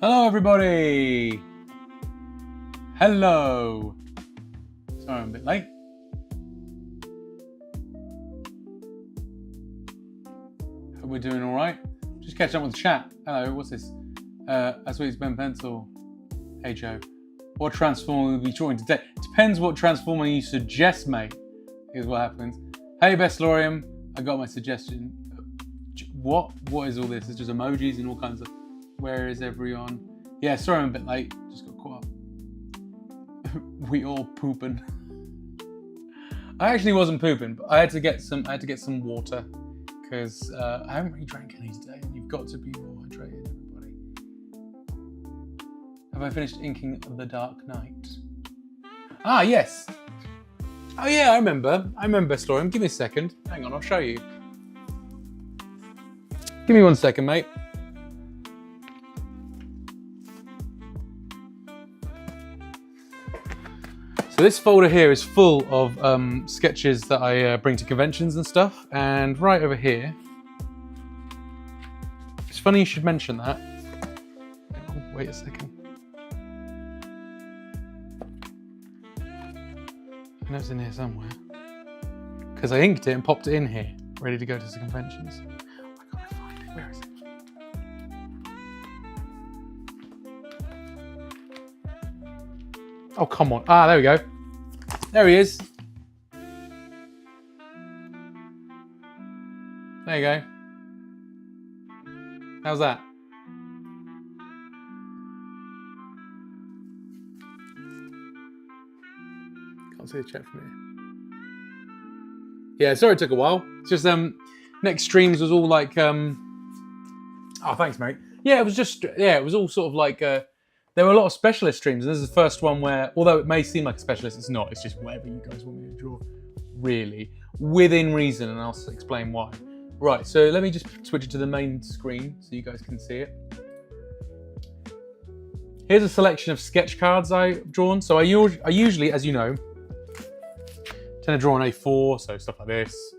Hello, everybody. Hello. Sorry, I'm a bit late. Hope we're doing all right. Just catching up with the chat. Hello, what's this? That's what it's Ben Pencil. Hey, Joe. What transformer will we be drawing today? Depends what transformer you suggest, mate. Here's what happens. Hey, Bestlorium. I got my suggestion. What? What is all this? It's just emojis and all kinds of... Where is everyone? Yeah, sorry I'm a bit late. Just got caught up. We all pooping. I actually wasn't pooping, but I had to get some water because I haven't really drank any today, and you've got to be more hydrated, everybody. Have I finished inking The Dark Knight? Ah, yes. Oh yeah, I remember Bestlorium. Give me a second. Hang on, I'll show you. Give me 1 second, mate. So this folder here is full of sketches that I bring to conventions and stuff, and right over here, it's funny you should mention that. Oh, wait a second. I know it's in here somewhere, because I inked it and popped it in here, ready to go to the conventions. I can't find it. Where is it? Oh, come on. Ah, there we go. There he is. There you go. How's that? Can't see the chat from here. Yeah, sorry it took a while. It's just, next streams was all like, oh, thanks, mate. Yeah, it was just, it was all sort of like, there were a lot of specialist streams, and this is the first one where, although it may seem like a specialist, it's not. It's just whatever you guys want me to draw, really, within reason, and I'll explain why. Right, so let me just switch it to the main screen so you guys can see it. Here's a selection of sketch cards I've drawn. So I usually, as you know, tend to draw on A4, so stuff like this,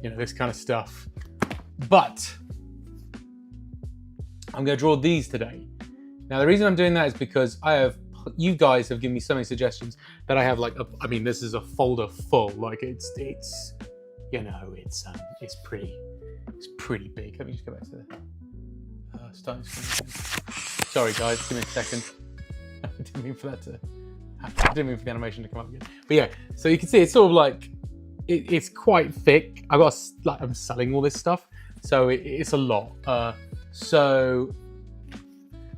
you know, this kind of stuff. But I'm going to draw these today. Now, the reason I'm doing that is because you guys have given me so many suggestions that I have like, I mean, this is a folder full. Like it's you know, it's pretty big. Let me just go back to the starting screen. Sorry, guys, give me a second. I didn't mean for that to happen. I didn't mean for the animation to come up again. But yeah, so you can see it's sort of like it's quite thick. I'm selling all this stuff, so it's a lot. So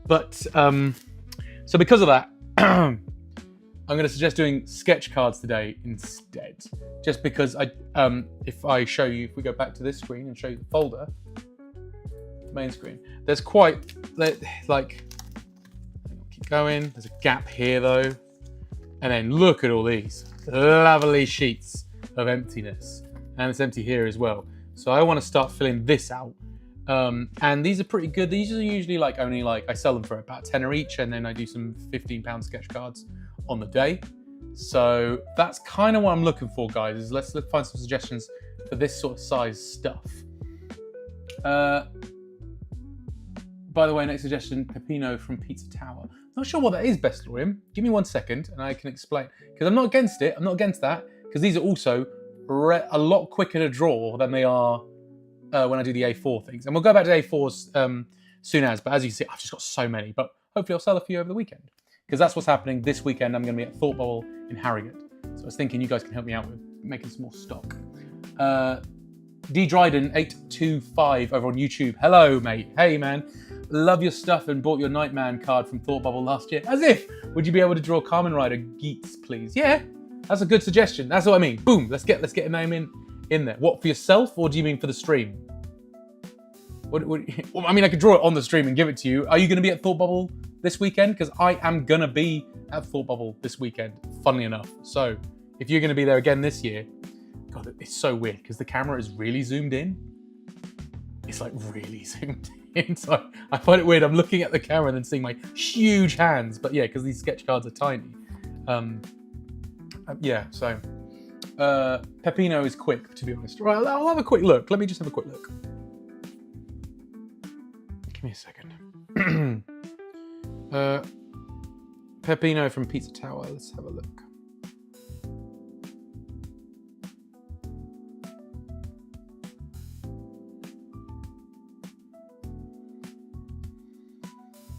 because of that, I'm going to suggest doing sketch cards today instead. Just because if we go back to this screen and show you the folder, main screen, there's quite, like, keep going, there's a gap here though. And then look at all these lovely sheets of emptiness. And it's empty here as well. So I want to start filling this out. And these are pretty good. These are usually I sell them for about £10 each, and then I do some £15 sketch cards on the day. So that's kind of what I'm looking for, guys, is let's find some suggestions for this sort of size stuff. By the way, next suggestion, Peppino from Pizza Tower. Not sure what that is, Bestlorium. Give me 1 second and I can explain. Because I'm not against it. I'm not against that. Because these are also a lot quicker to draw than they are when I do the A4 things. And we'll go back to A4s soon as, but as you can see, I've just got so many, but hopefully I'll sell a few over the weekend. Because that's what's happening this weekend. I'm going to be at Thought Bubble in Harrogate. So I was thinking you guys can help me out with making some more stock. D Dryden 825 over on YouTube. Hello, mate. Hey, man. Love your stuff and bought your Nightman card from Thought Bubble last year. As if. Would you be able to draw Kamen Rider Geats, please? Yeah, that's a good suggestion. That's what I mean. Boom. Let's get a name in there. What, for yourself, or do you mean for the stream? Well, I mean, I could draw it on the stream and give it to you. Are you going to be at Thought Bubble this weekend? Because I am going to be at Thought Bubble this weekend, funnily enough. So if you're going to be there again this year, God, it's so weird because the camera is really zoomed in. It's like really zoomed in. So I find it weird. I'm looking at the camera and then seeing my huge hands. But yeah, because these sketch cards are tiny. Yeah, so Peppino is quick, to be honest. Right, I'll have a quick look. Let me just have a quick look. Give me a second. Peppino from Pizza Tower. Let's have a look.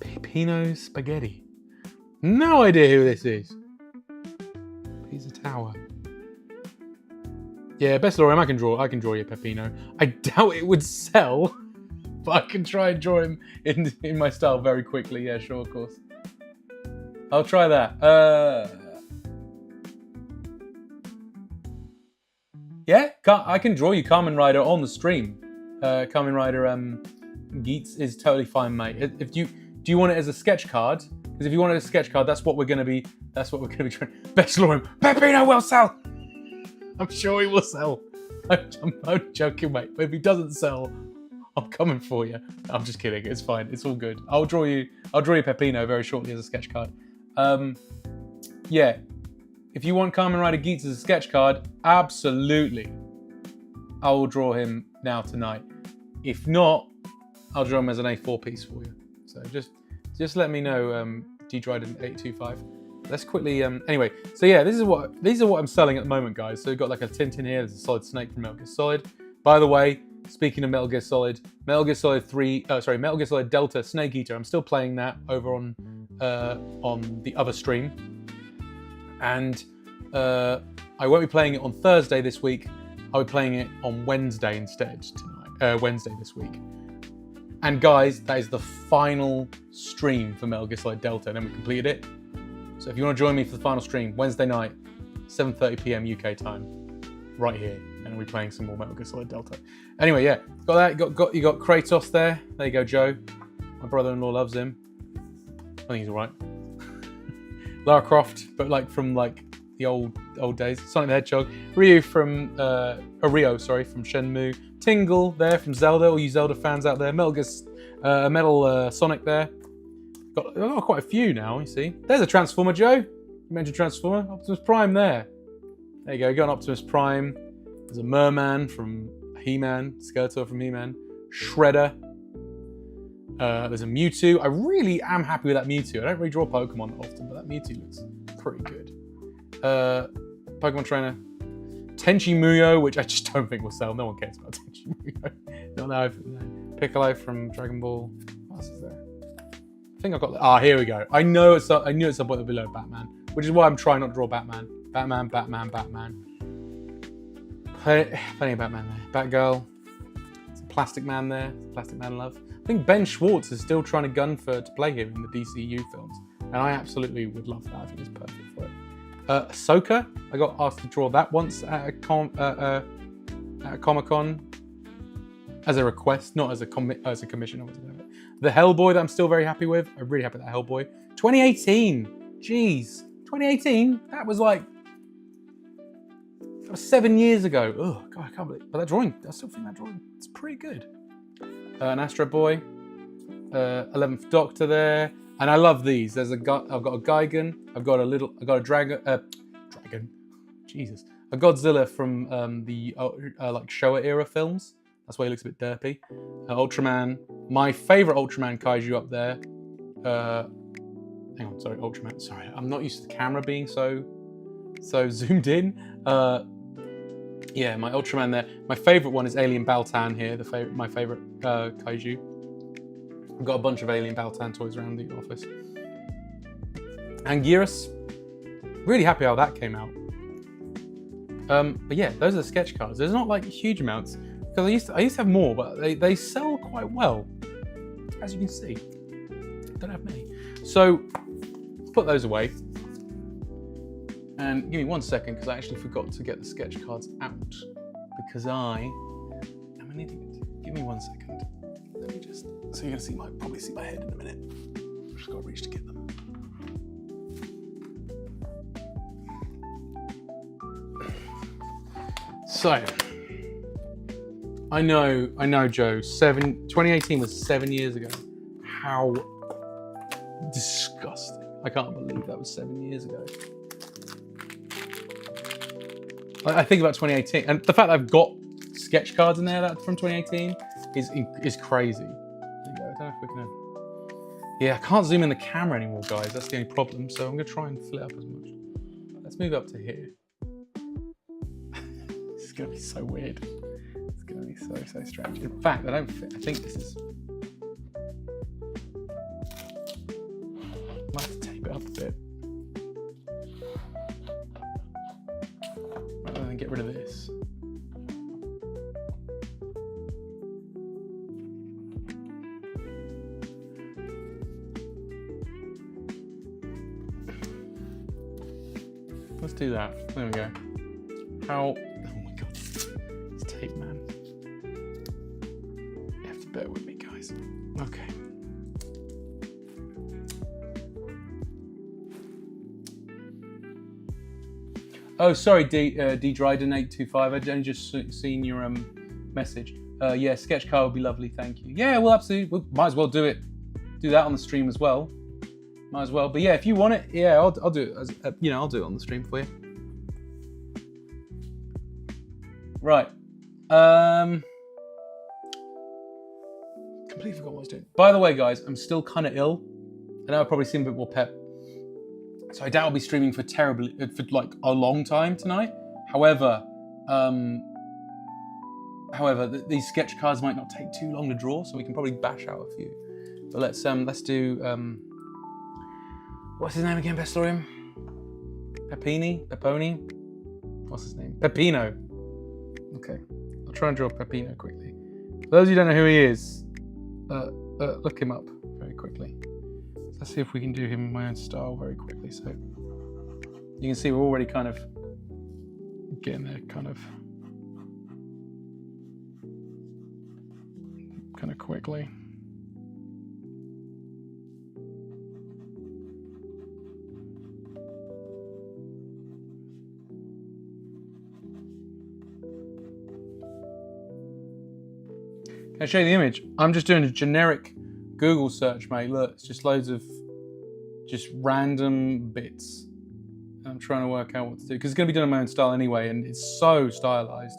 Peppino Spaghetti. No idea who this is. Pizza Tower. Yeah, best Lorem, I can draw you Peppino. I doubt it would sell, but I can try and draw him in my style very quickly. Yeah, sure, of course. I'll try that. Yeah, I can draw you Kamen Rider on the stream. Kamen Rider Geats is totally fine, mate. Do you want it as a sketch card? Because if you want it as a sketch card, that's what we're gonna be trying. Best Lorem, Peppino will sell. I'm sure he will sell. I'm joking, mate. But if he doesn't sell, I'm coming for you. I'm just kidding. It's fine. It's all good. I'll draw you Peppino very shortly as a sketch card. Yeah. If you want Kamen Rider Geats as a sketch card, absolutely. I will draw him now tonight. If not, I'll draw him as an A4 piece for you. So just let me know, G-Dryden825. Let's quickly, anyway, so yeah, these are what I'm selling at the moment, guys. So we've got like a Tintin here, there's a Solid Snake from Metal Gear Solid. By the way, speaking of Metal Gear Solid, Metal Gear Solid Delta Snake Eater, I'm still playing that over on the other stream. And I won't be playing it on Thursday this week, I'll be playing it on Wednesday instead tonight, Wednesday this week. And guys, that is the final stream for Metal Gear Solid Delta, and then we completed it. So if you want to join me for the final stream, Wednesday night, 7:30 PM UK time, right here, and we're playing some more Metal Gear Solid Delta. Anyway, yeah, got that. You got Kratos there. There you go, Joe. My brother-in-law loves him. I think he's alright. Lara Croft, but like from like the old days. Sonic the Hedgehog. Rio from Shenmue. Tingle there from Zelda. All you Zelda fans out there. Metal Sonic there. Got quite a few now, you see. There's a Transformer, Joe. You mentioned Transformer. Optimus Prime there. There you go, got an Optimus Prime. There's a Merman from He-Man. Skeletor from He-Man. Shredder. There's a Mewtwo. I really am happy with that Mewtwo. I don't really draw Pokemon often, but that Mewtwo looks pretty good. Pokemon Trainer. Tenchi Muyo, which I just don't think will sell. No one cares about Tenchi Muyo. Not now. Piccolo from Dragon Ball. What else is there? I think I got. Here we go. I knew at some point it'll be below Batman, which is why I'm trying not to draw Batman. Batman. Plenty of Batman there. Batgirl. It's a Plastic Man there. Plastic Man love. I think Ben Schwartz is still trying to gun to play him in the DCU films, and I absolutely would love that. I think it's perfect for it. Ahsoka. I got asked to draw that once at a Comic-Con as a request, not as a commission. The Hellboy that I'm still very happy with. I'm really happy with that Hellboy. 2018. Jeez. 2018? That was 7 years ago. Oh, God, I can't believe it. But that drawing, I still think that drawing, it's pretty good. An Astro Boy. 11th Doctor there. And I love these. I've got a Gigan. I've got a dragon. Jesus. A Godzilla from the Showa era films. That's why he looks a bit derpy. Ultraman. My favourite Ultraman kaiju up there. Hang on, sorry, Ultraman. Sorry, I'm not used to the camera being so zoomed in. Yeah, my Ultraman there. My favourite one is Alien Baltan here. My favourite kaiju. I've got a bunch of Alien Baltan toys around the office. Anguirus. Really happy how that came out. But yeah, those are the sketch cards. There's not like huge amounts. Because I used to have more, but they sell quite well, as you can see. Don't have many. So, let's put those away. And give me 1 second, because I actually forgot to get the sketch cards out. Because I am an idiot. Give me 1 second. Let me just... So you're going to probably see my head in a minute. I've just got to reach to get them. So... I know, Joe. 2018 was 7 years ago. How disgusting. I can't believe that was 7 years ago. I think about 2018, and the fact that I've got sketch cards in there that from 2018 is crazy. There you go. I don't know if we can. Yeah, I can't zoom in the camera anymore, guys. That's the only problem. So I'm gonna try and fill it up as much. Let's move up to here. This is gonna be so weird. It's gonna be so strange. In fact, I don't fit. I think this is. Might have to tape it up a bit. Rather than get rid of this. Let's do that. There we go. How? Oh my god. It's tape, man. You have to bear with me, guys. Okay. Oh, sorry, D Dryden 825. I'd only just seen your message. Yeah, sketch card would be lovely. Thank you. Yeah, well, absolutely. We might as well do it. Do that on the stream as well. Might as well. But yeah, if you want it, yeah, I'll do it. As, I'll do it on the stream for you. Right. Completely forgot what I was doing. By the way, guys, I'm still kind of ill. I know I probably seem a bit more pep. So I doubt I'll be streaming for like a long time tonight. However, these sketch cards might not take too long to draw, so we can probably bash out a few. But let's do what's his name again, Bestorium? Peponi? What's his name? Peppino. Okay, I'll try and draw Peppino quickly. For those of you who don't know who he is, look him up very quickly. Let's see if we can do him in my own style very quickly. So you can see we're already kind of getting there, kind of quickly. Can I show you the image? I'm just doing a generic Google search, mate. Look, it's just loads of just random bits. I'm trying to work out what to do because it's going to be done in my own style anyway, and it's so stylized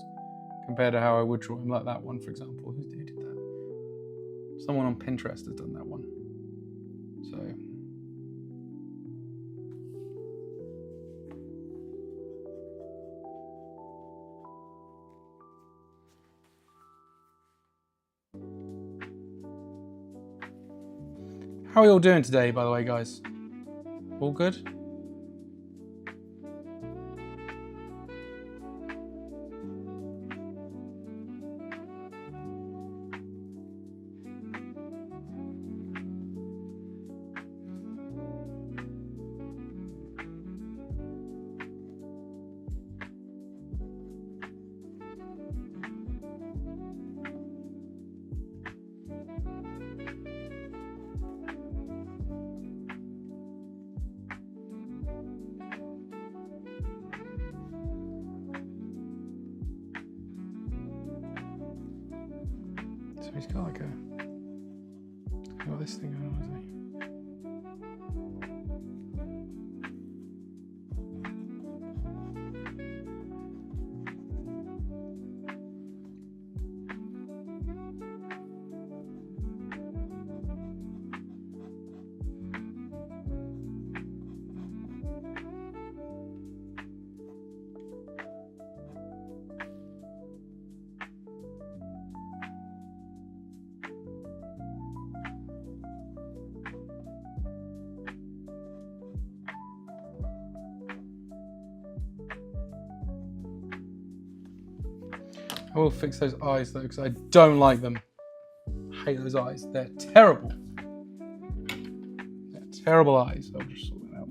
compared to how I would draw him, like that one, for example. Who did that? Someone on Pinterest has done that one. So. How are you all doing today, by the way, guys? All good? So he's got like this thing going on, isn't he? I will fix those eyes though, because I don't like them. I hate those eyes. They're terrible. They're terrible eyes. I'll just sort that out.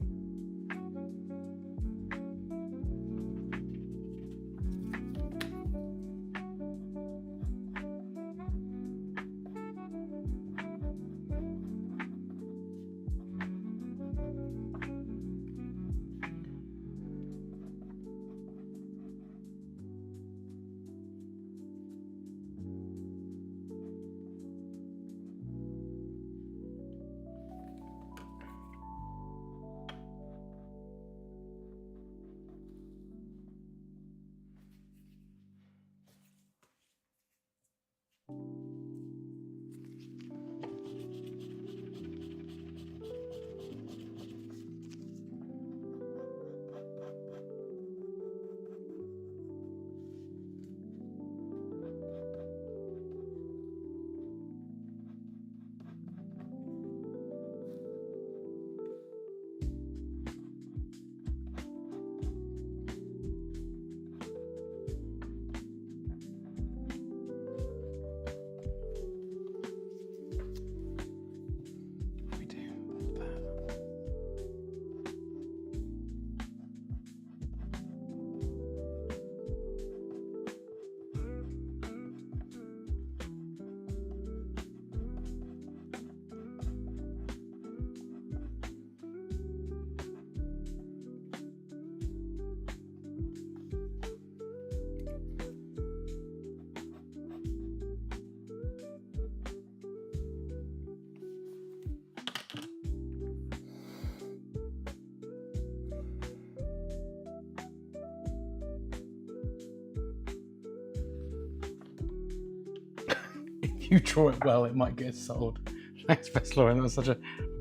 you draw it well, it might get sold. Thanks, Best Lauren. That was such a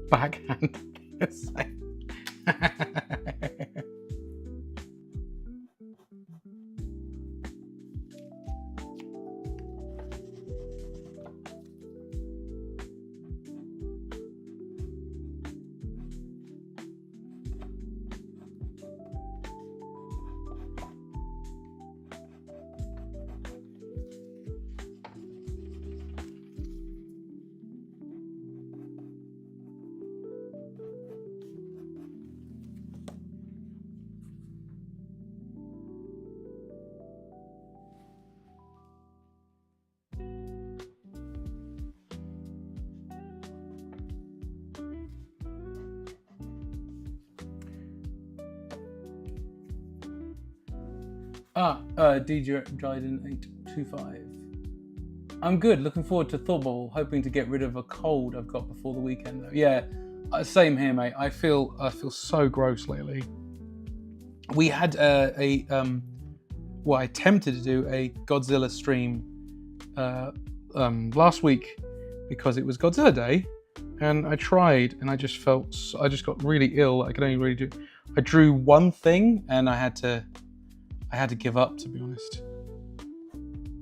backhand thing to say. DJ Dryden 825. I'm good. Looking forward to Thornball. Hoping to get rid of a cold I've got before the weekend. Though. Yeah, same here, mate. I feel so gross lately. We had I attempted to do a Godzilla stream last week because it was Godzilla Day, and I tried, and I just got really ill. I could only really do. I drew one thing, and I had to give up, to be honest,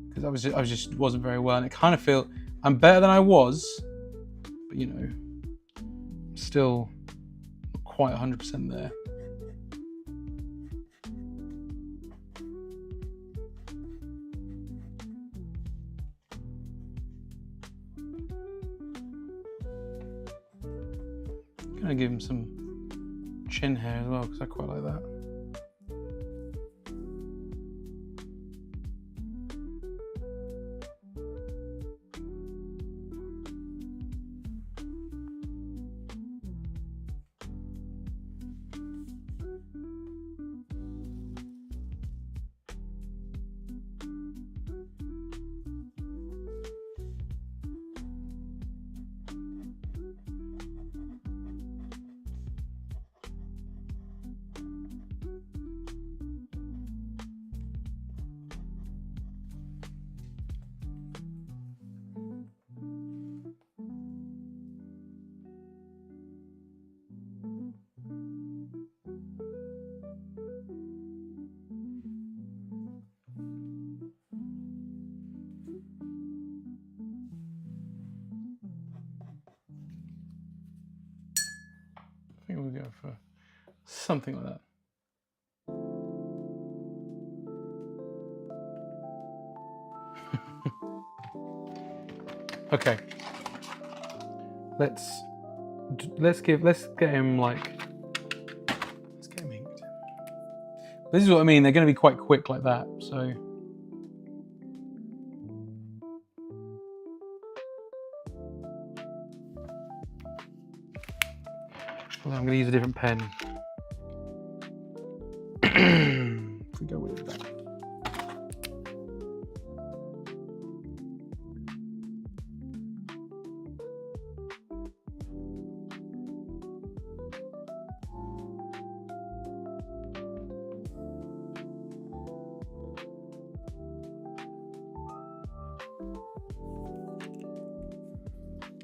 because I just wasn't very well, and it kind of felt I'm better than I was, but I'm still not quite 100% there. I'm gonna give him some chin hair as well because I quite like that. I think we'll go for something like that. Okay. Let's get him like. Let's get him inked. This is what I mean. They're going to be quite quick like that. So. I'm going to use a different pen. To go with that.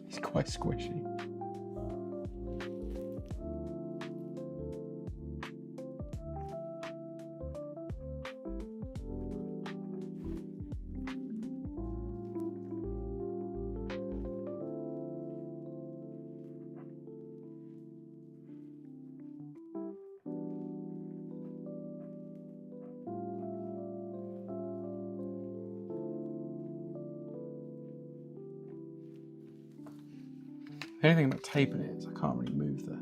It's quite squishy. The only thing about taping it is I can't really move the.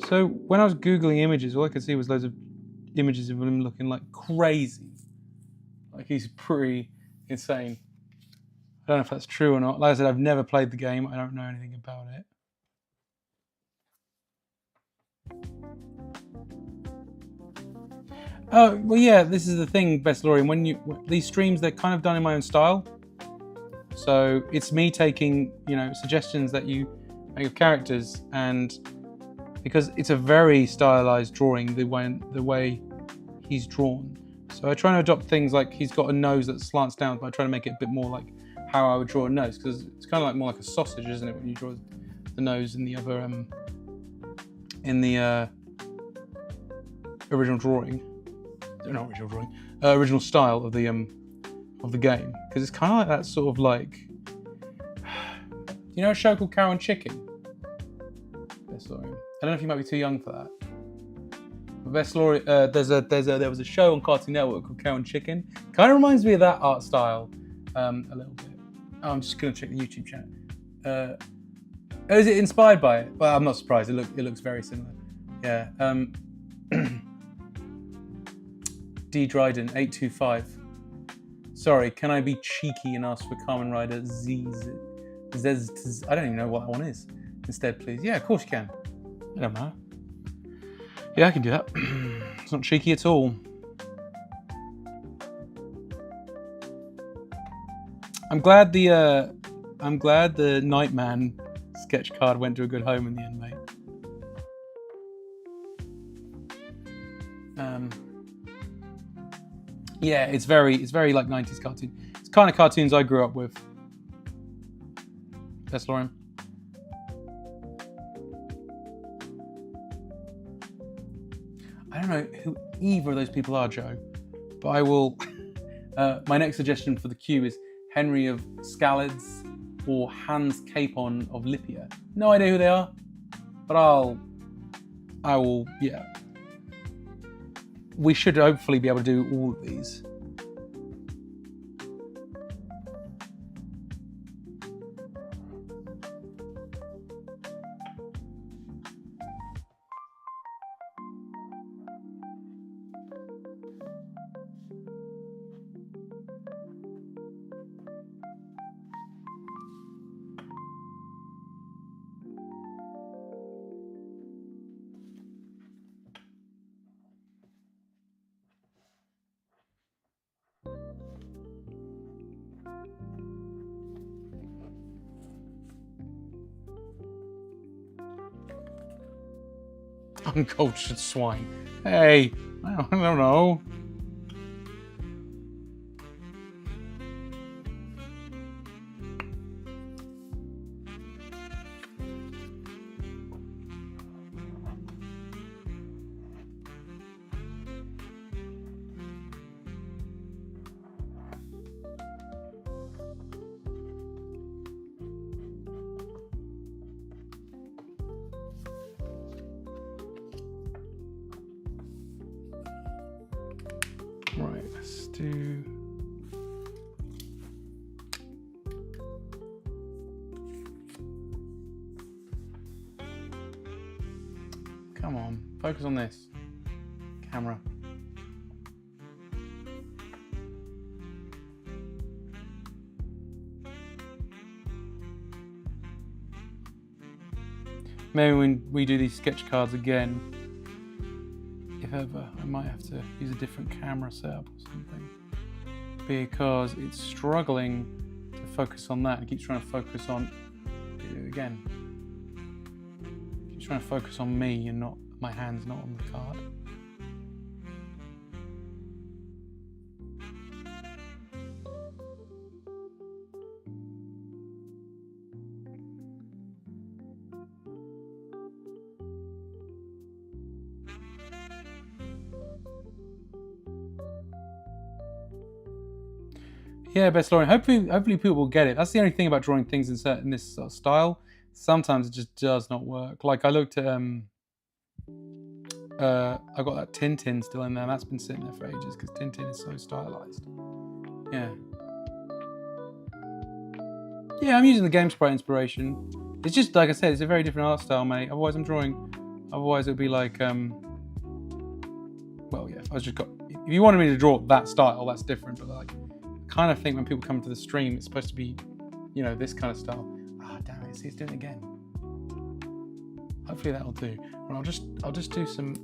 So when I was Googling images, all I could see was loads of images of him looking like crazy. Like, he's pretty insane. I don't know if that's true or not. Like I said, I've never played the game. I don't know anything about it. Oh, well, yeah, this is the thing, Bestlorian. When these streams, they're kind of done in my own style. So it's me taking, suggestions that you make of characters, and because it's a very stylized drawing, the way he's drawn. So I try to adopt things like he's got a nose that slants down, but I try to make it a bit more like how I would draw a nose, because it's kind of like more like a sausage, isn't it, when you draw the nose in the other original drawing. Not original drawing, original style of the game, because it's kind of like that sort of like, a show called Cow and Chicken? Bestlorian. I don't know if you might be too young for that. But Bestlorian, there was a show on Cartoon Network called Cow and Chicken. Kind of reminds me of that art style a little bit. Oh, I'm just gonna check the YouTube chat. Is it inspired by it? Well, I'm not surprised. It looks very similar. Yeah. D Dryden 825. Sorry, can I be cheeky and ask for Kamen Rider Zez? I don't even know what that one is. Instead, please. Yeah, of course you can. I don't matter. Yeah, I can do that. It's not cheeky at all. I'm glad the Nightman sketch card went to a good home in the end, mate. Yeah, it's very like 90s cartoon. It's the kind of cartoons I grew up with. Bestlorian. I don't know who either of those people are, Joe, but I will. My next suggestion for the queue is Henry of Scalids or Hans Capon of Lipia. No idea who they are, but I will. Yeah. We should hopefully be able to do all of these. Uncultured swine. Hey, I don't know. Right, let's do. Come on, focus on this. Camera. Maybe when we do these sketch cards again, if ever, I might have to use a different camera setup or something, because it's struggling to focus on that. It keeps trying to focus on, again, it keeps trying to focus on me and not my hands, not on the card. Yeah, Bestlorian. Hopefully people will get it. That's the only thing about drawing things in this sort of style. Sometimes it just does not work. Like I looked at I got that Tintin still in there. And that's been sitting there for ages because Tintin is so stylized. Yeah. Yeah, I'm using the GameSprite inspiration. It's just like I said, it's a very different art style, mate. Otherwise it would be like well, yeah, if you wanted me to draw that style, that's different. But like, I kind of think when people come to the stream, it's supposed to be, you know, this kind of style. Ah, damn it, see, it's doing it again. Hopefully that'll do. And I'll just do some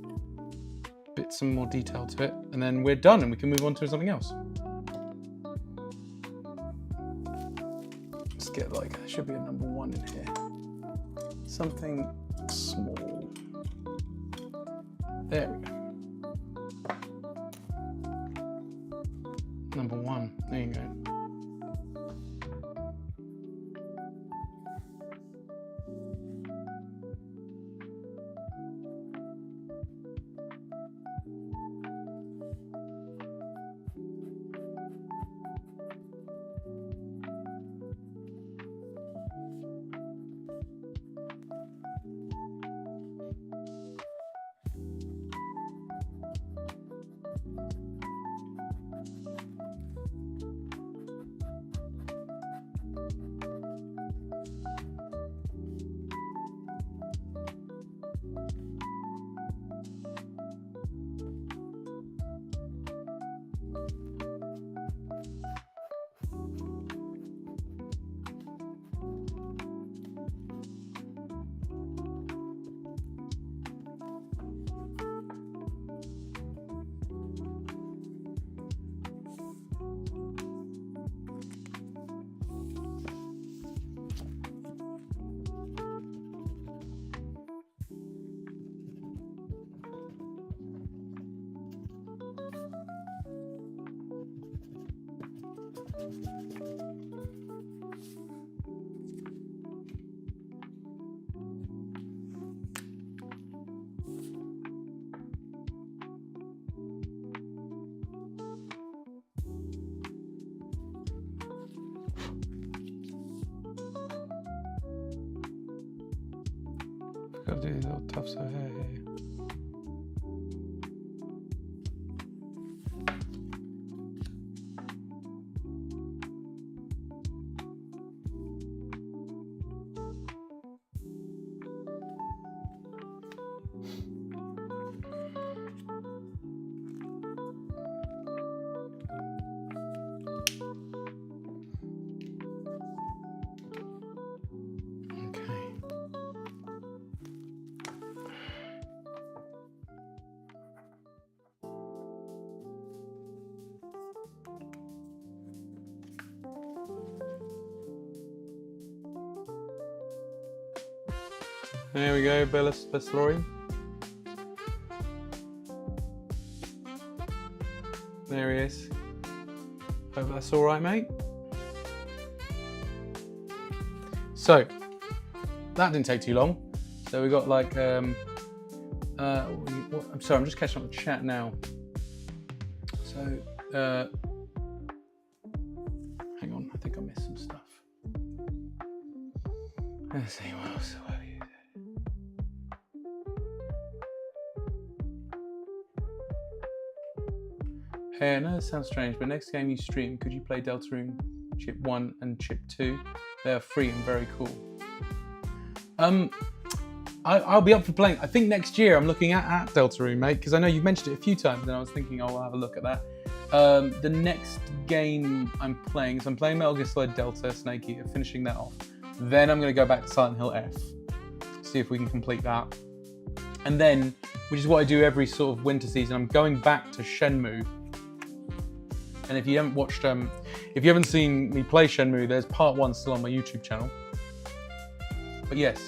more detail to it, and then we're done, and we can move on to something else. Let's get like, there should be a number 1 in here. Something small. There we go. Number 1. There you go. Gotta do these little tufts of hair here. There we go, Bellorium. There he is. Hope that's all right, mate. So that didn't take too long. So we got like I'm sorry, I'm just catching up with chat now. So hang on, I think I missed some stuff. Let's see what else do I use. Hey, I know this sounds strange, but next game you stream, could you play Deltarune Chip 1 and Chip 2? They are free and very cool. I'll be up for playing. I think next year I'm looking at Deltarune, mate, because I know you've mentioned it a few times, and I was thinking, oh, I'll have a look at that. The next game I'm playing, so I'm playing Metal Gear Solid Delta, Snake Eater, finishing that off. Then I'm going to go back to Silent Hill F, see if we can complete that. And then, which is what I do every sort of winter season, I'm going back to Shenmue. And if you haven't watched, if you haven't seen me play Shenmue, there's part 1 still on my YouTube channel. But yes,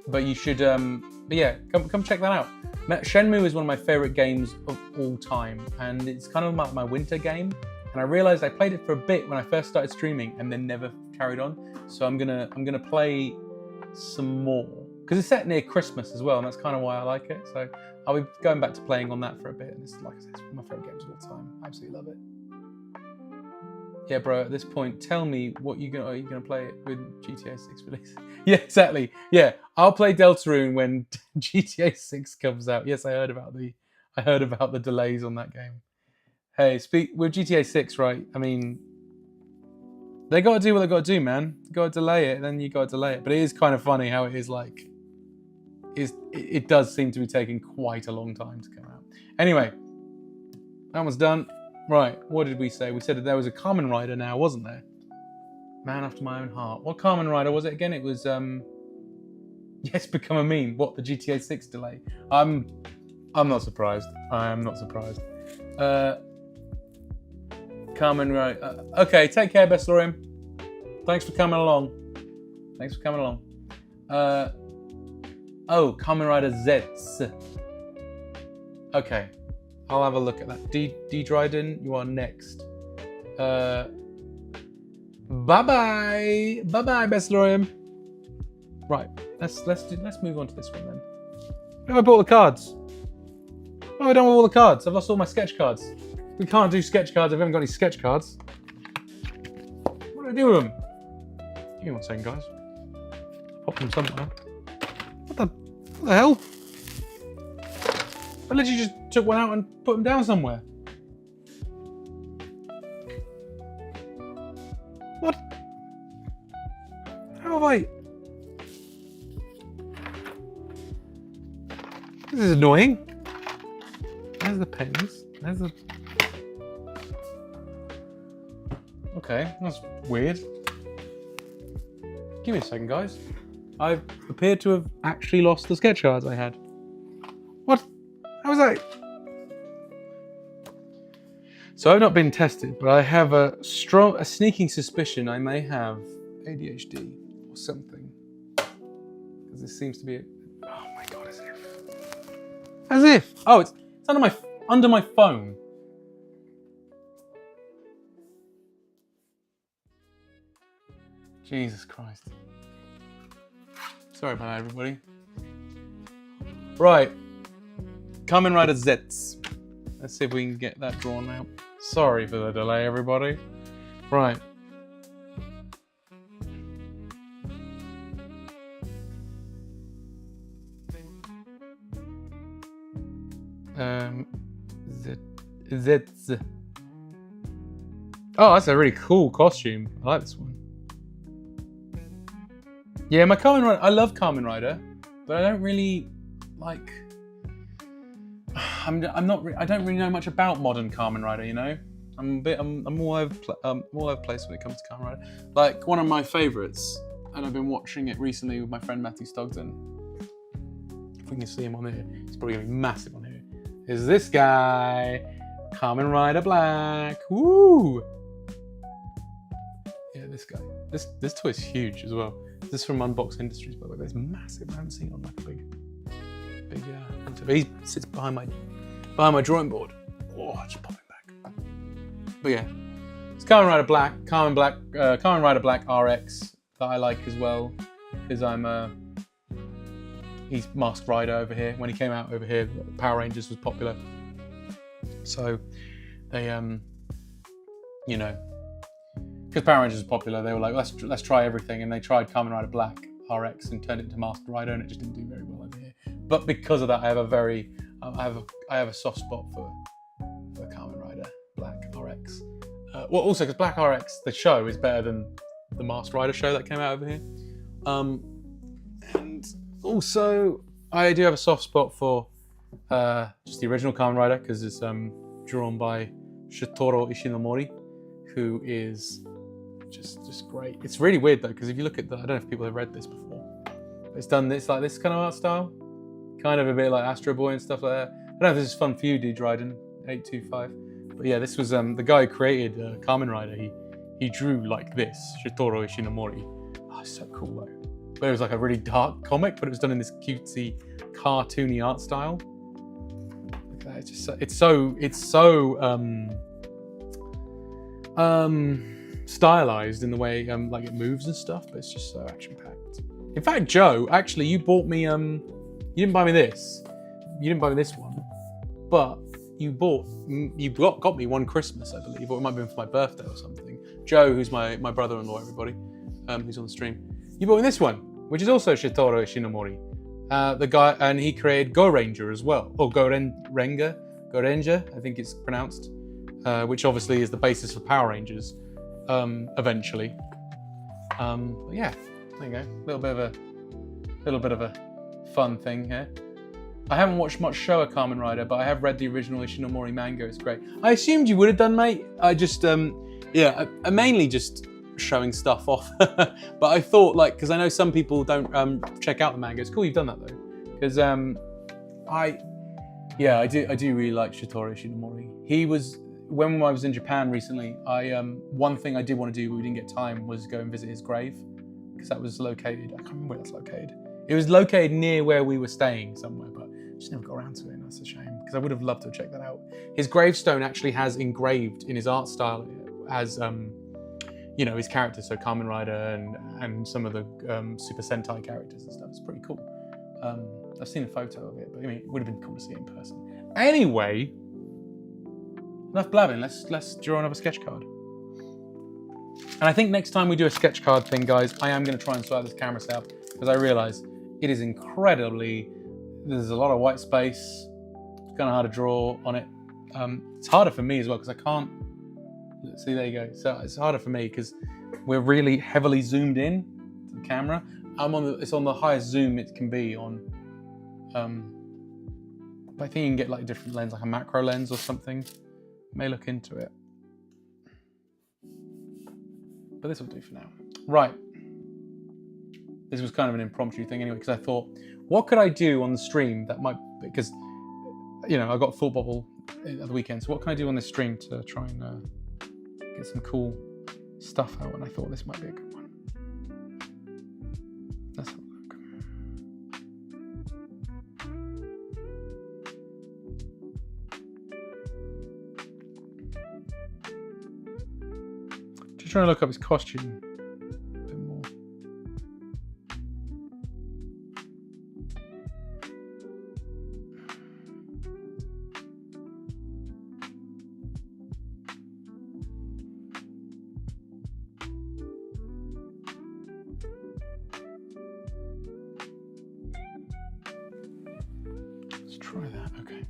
but you should, but yeah, come check that out. Shenmue is one of my favorite games of all time, and it's kind of like my winter game. And I realized I played it for a bit when I first started streaming, and then never carried on. So I'm gonna play some more because it's set near Christmas as well, and that's kind of why I like it. So I'll be going back to playing on that for a bit, and it's, like I said, it's one of my favorite games of all time. I absolutely love it. Yeah, bro. At this point, tell me what are you gonna play it with GTA 6 release? Yeah, exactly. Yeah, I'll play Deltarune when GTA 6 comes out. Yes, I heard about the delays on that game. Hey, with GTA 6, right? I mean, they got to do what they got to do, man. You got to delay it, then you got to delay it. But it is kind of funny how it is like, it does seem to be taking quite a long time to come out. Anyway, that one's done. Right, what did we say? We said that there was a Kamen Rider now, wasn't there? Man after my own heart. What Kamen Rider was it again? It was yes, become a meme. What, the GTA 6 delay? I'm not surprised. I am not surprised. Kamen Rider. Okay, take care, Bestlorium. Thanks for coming along. Thanks for coming along. Oh, Kamen Rider Zets. Okay, I'll have a look at that. D Dryden, you are next. Bye bye, Bestlorium. Right, let's move on to this one then. Have I bought the cards? What have I done with all the cards? I've lost all my sketch cards. We can't do sketch cards if we haven't got any sketch cards. What do I do with them? Give me 1 second, guys. Pop them somewhere. What the hell? I literally just took one out and put them down somewhere. What? How have I? This is annoying. There's the pens. There's the... Okay, that's weird. Give me a second, guys. I appear to have actually lost the sketch cards I had. What? How was that? So I've not been tested, but I have a sneaking suspicion I may have ADHD or something. Because this seems to be oh my god, as if. As if! Oh, it's under my phone. Jesus Christ. Sorry about that, everybody. Right. Kamen Rider Zets. Let's see if we can get that drawn out. Sorry for the delay, everybody. Right. Zets. Oh, that's a really cool costume. I like this one. Yeah, my Kamen Rider. I love Kamen Rider, but I don't really like. I don't really know much about modern Kamen Rider. You know, I'm all over the place when it comes to Kamen Rider. Like one of my favourites, and I've been watching it recently with my friend Matthew Stogden. If we can see him on here, he's probably gonna be massive on here. Is this guy, Kamen Rider Black? Woo! Yeah, this guy. This toy is huge as well. This is from Unbox Industries, by the way. It's massive. I haven't seen it on like a big. He sits behind my drawing board. Oh, just pop it back. But yeah, it's Kamen Rider Black, Kamen Rider Black RX that I like as well, because he's Masked Rider over here. When he came out over here, Power Rangers was popular, so they you know, because Power Rangers was popular, they were like, let's try everything, and they tried Kamen Rider Black RX and turned it into Masked Rider, and it just didn't do very well over here. But because of that, I have a soft spot for Kamen Rider Black RX. Well, also because Black RX, the show, is better than the Masked Rider show that came out over here. And also, I do have a soft spot for just the original Kamen Rider because it's drawn by Shitoro Ishinomori, who is just great. It's really weird though, because if you look at I don't know if people have read this before. It's done this like this kind of art style. Kind of a bit like Astro Boy and stuff like that. I don't know if this is fun for you, D Dryden 825. But yeah, this was the guy who created Kamen Rider. He drew like this, Shitoro Ishinomori. Oh, it's so cool though. But it was like a really dark comic, but it was done in this cutesy, cartoony art style. Look at that. It's just it's so stylized in the way like it moves and stuff, but it's just so action packed. In fact, Joe, actually, you bought me you didn't buy me this. You didn't buy me this one, but you got me one Christmas, I believe, or it might have been for my birthday or something. Joe, who's my brother-in-law, everybody, who's on the stream, you bought me this one, which is also Shitoro Ishinomori, the guy, and he created Go Ranger as well, or Go Ranger, I think it's pronounced, which obviously is the basis for Power Rangers, eventually. But yeah, there you go, little bit of a fun thing here. I haven't watched much show of Kamen Rider, but I have read the original Ishinomori manga. It's great. I assumed you would have done, mate. I just, I mainly just showing stuff off. But I thought, like, because I know some people don't check out the manga. It's cool you've done that though, because I do really like Shitoro Ishinomori. He was, when I was in Japan recently, one thing I did want to do, but we didn't get time, was go and visit his grave, because that was located, I can't remember where that's located. It was located near where we were staying somewhere, but I just never got around to it, and that's a shame, because I would have loved to check that out. His gravestone actually has engraved in his art style as, his characters, so Kamen Rider and some of the Super Sentai characters and stuff. It's pretty cool. I've seen a photo of it, but I mean, it would have been cool to see it in person. Anyway, enough blabbing. Let's draw another sketch card. And I think next time we do a sketch card thing, guys, I am going to try and sort out this camera setup, because I realise it is there's a lot of white space. It's kind of hard to draw on it. It's harder for me as well, because I can't, see, there you go. So it's harder for me because we're really heavily zoomed in to the camera. It's on the highest zoom it can be on. But I think you can get like a different lens, like a macro lens or something. May look into it. But this will do for now. Right. This was kind of an impromptu thing anyway, because I thought, what could I do on the stream that might, because, I got Thought Bubble at the weekend, so what can I do on this stream to try and get some cool stuff out? And I thought this might be a good one. Let's have a look. Just trying to look up his costume a bit more. Let's try that, okay.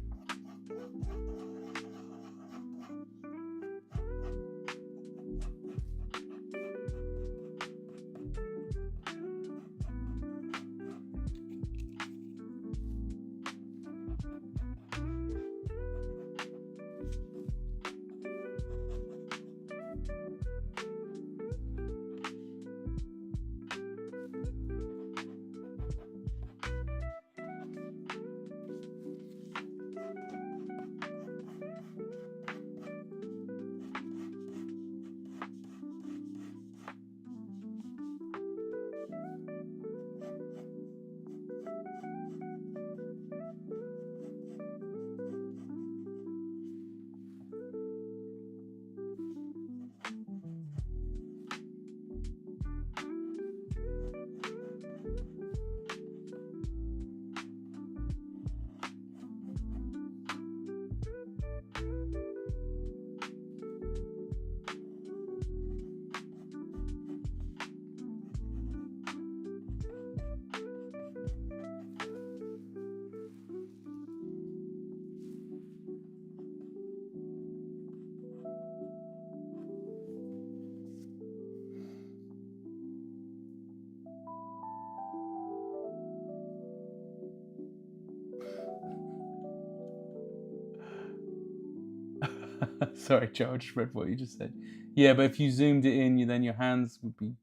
Sorry, Joe, I just read what you just said. Yeah, but if you zoomed it in, then your hands would be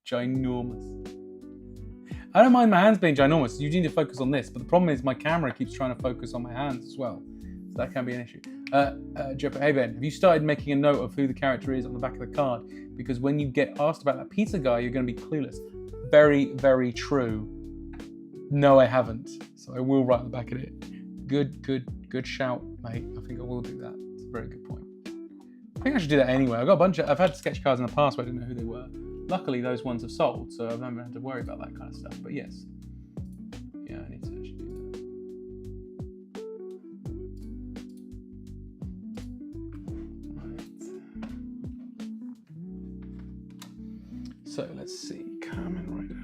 ginormous. I don't mind my hands being ginormous. You need to focus on this, but the problem is my camera keeps trying to focus on my hands as well. So that can be an issue. Joe, hey Ben, have you started making a note of who the character is on the back of the card? Because when you get asked about that pizza guy, you're going to be clueless. Very, very true. No, I haven't. So I will write on the back of it. Good shout, mate. I think I will do that. It's a very good point. I think I should do that anyway. I've had sketch cards in the past where I didn't know who they were. Luckily, those ones have sold, so I've never had to worry about that kind of stuff. But yes, yeah, I need to actually do that. Right. So let's see, Kamen Rider.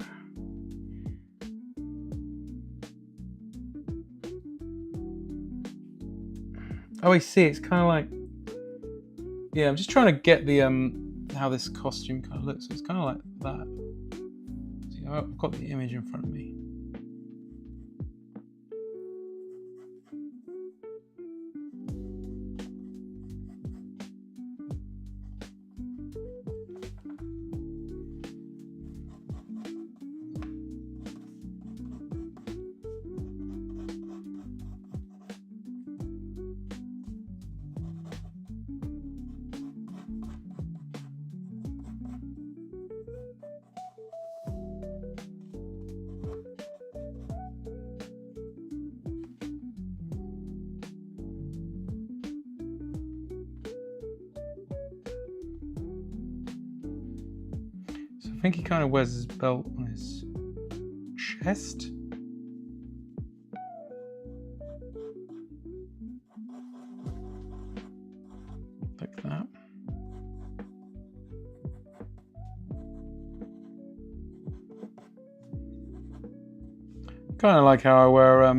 Oh, I see. It's kind of like, yeah. I'm just trying to get the how this costume kind of looks. So it's kind of like that. See, I've got the image in front of me. I think he kind of wears his belt on his chest. Like that. Kind of like how I wear a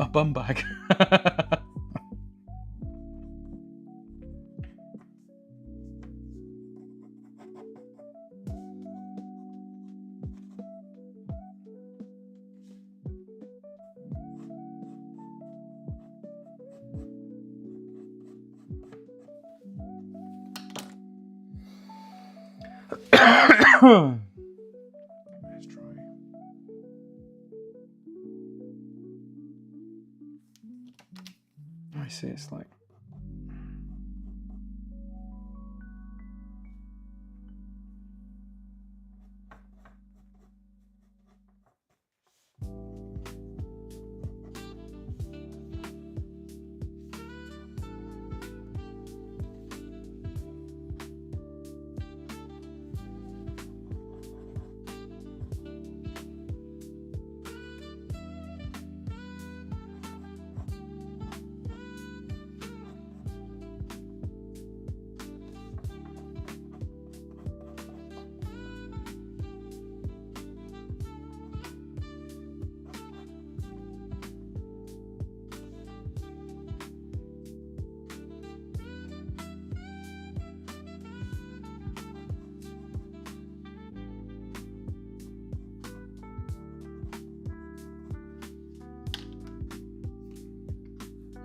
bum bag. Let's try. I see, it's like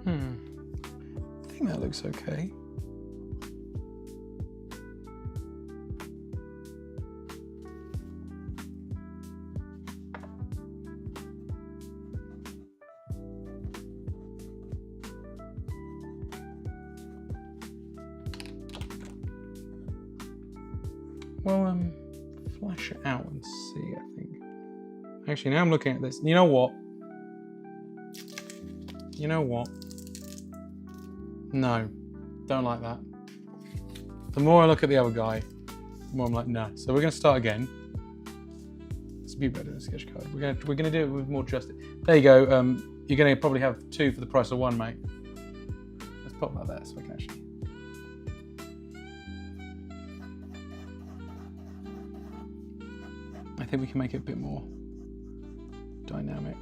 I think that looks okay. Well, flash it out and see, I think. Actually, now I'm looking at this. You know what? You know what? No, don't like that. The more I look at the other guy, the more I'm like, nah. So we're gonna start again. Let's be better than sketch code. We're gonna do it with more justice. There you go. You're gonna probably have 2 for the price of 1, mate. Let's pop that there so I can actually. I think we can make it a bit more dynamic.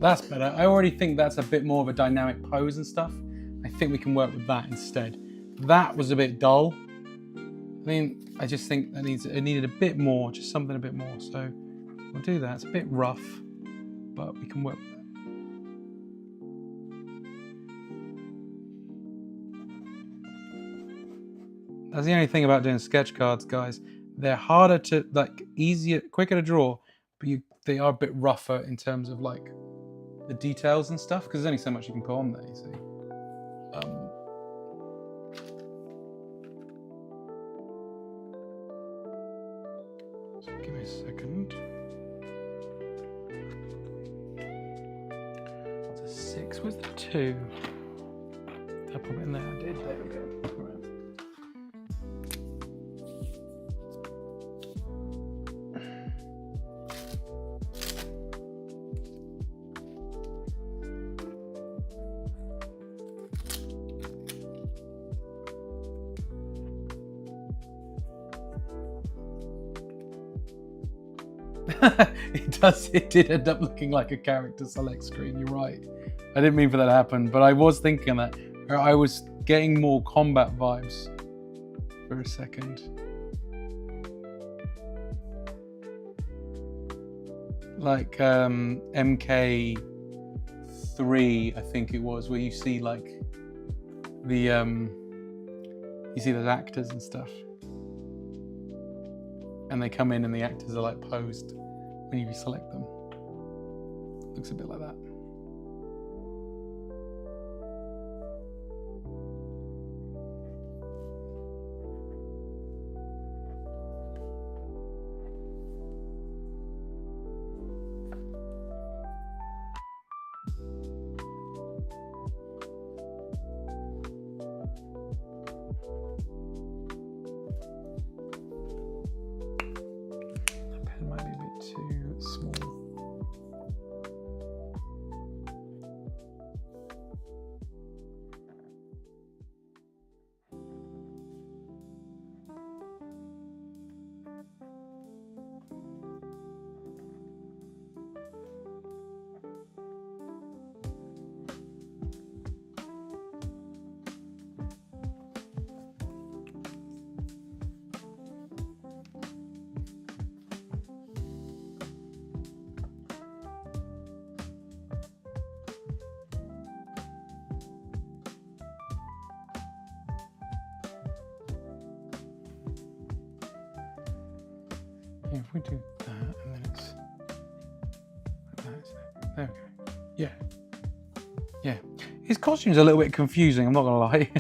That's better. I already think that's a bit more of a dynamic pose and stuff. I think we can work with that instead. That was a bit dull. I mean, I just think that it needed a bit more, just something a bit more. So we'll do that. It's a bit rough, but we can work with that. That's the only thing about doing sketch cards, guys. They're harder to, like, easier, quicker to draw, but they are a bit rougher in terms of like the details and stuff, because there's only so much you can put on there, you see. So give me a second. What's a 6? Where's the 2? I put it in there. I did. There we go. Right. It did end up looking like a character select screen, you're right. I didn't mean for that to happen, but I was thinking that. I was getting more combat vibes for a second. Like MK3, I think it was, where you see like the you see those actors and stuff, and they come in and the actors are like posed when you select them. Looks a bit like that. The pen might be a bit too small. Yeah, if we do that and then it's like that, isn't it? There we go. Yeah. Yeah. His costume's a little bit confusing, I'm not gonna lie.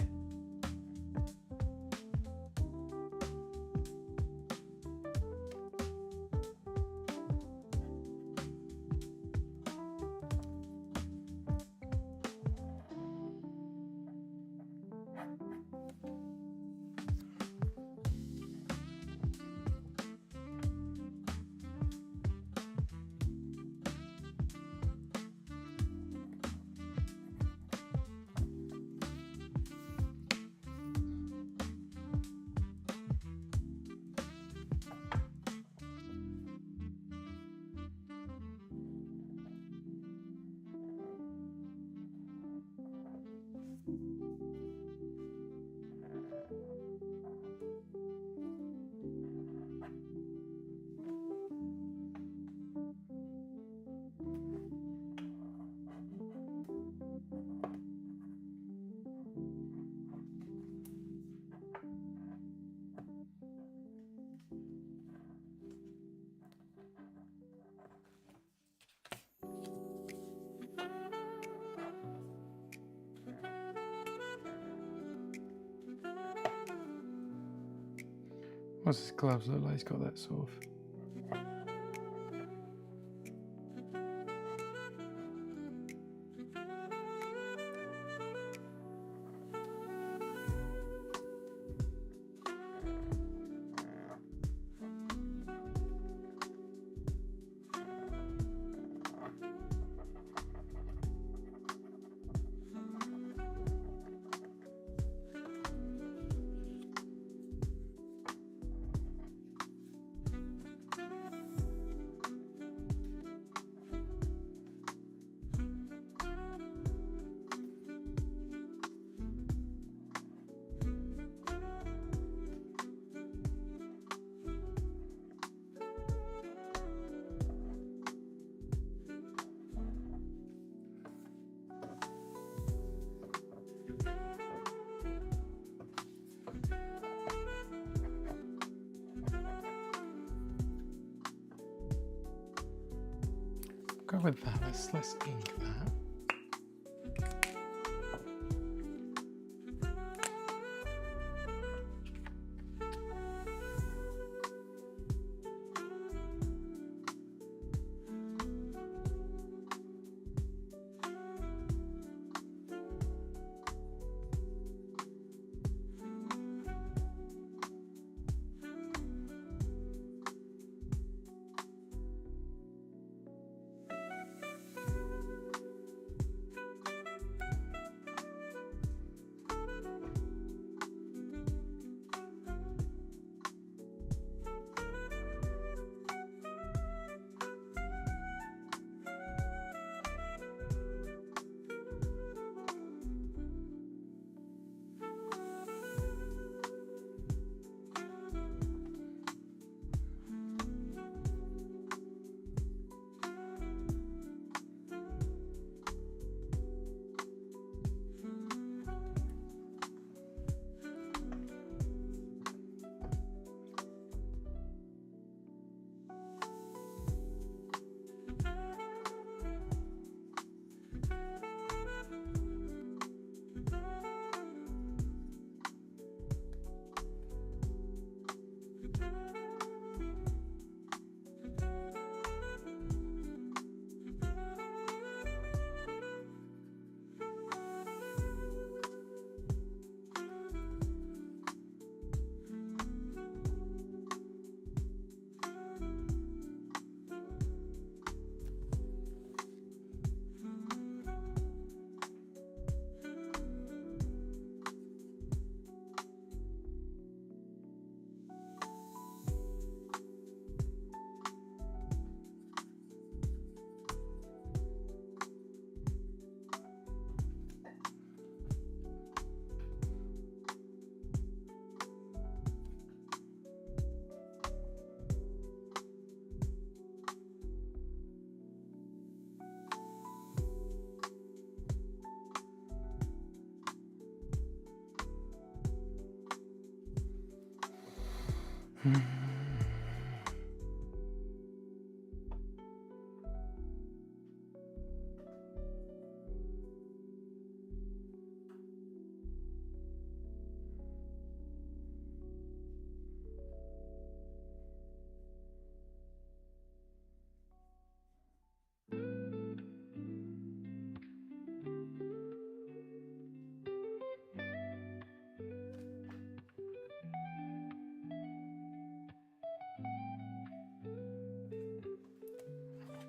What's his gloves look like? He's got that sort of. Go with that. Let's ink that.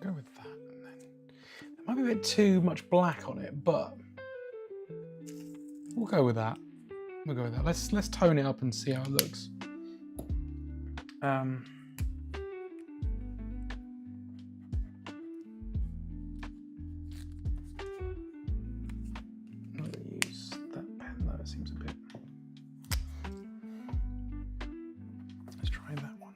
Go with that, and then there might be a bit too much black on it, but we'll go with that. We'll go with that. Let's tone it up and see how it looks. I'm not going to use that pen though. It seems a bit. Let's try that one.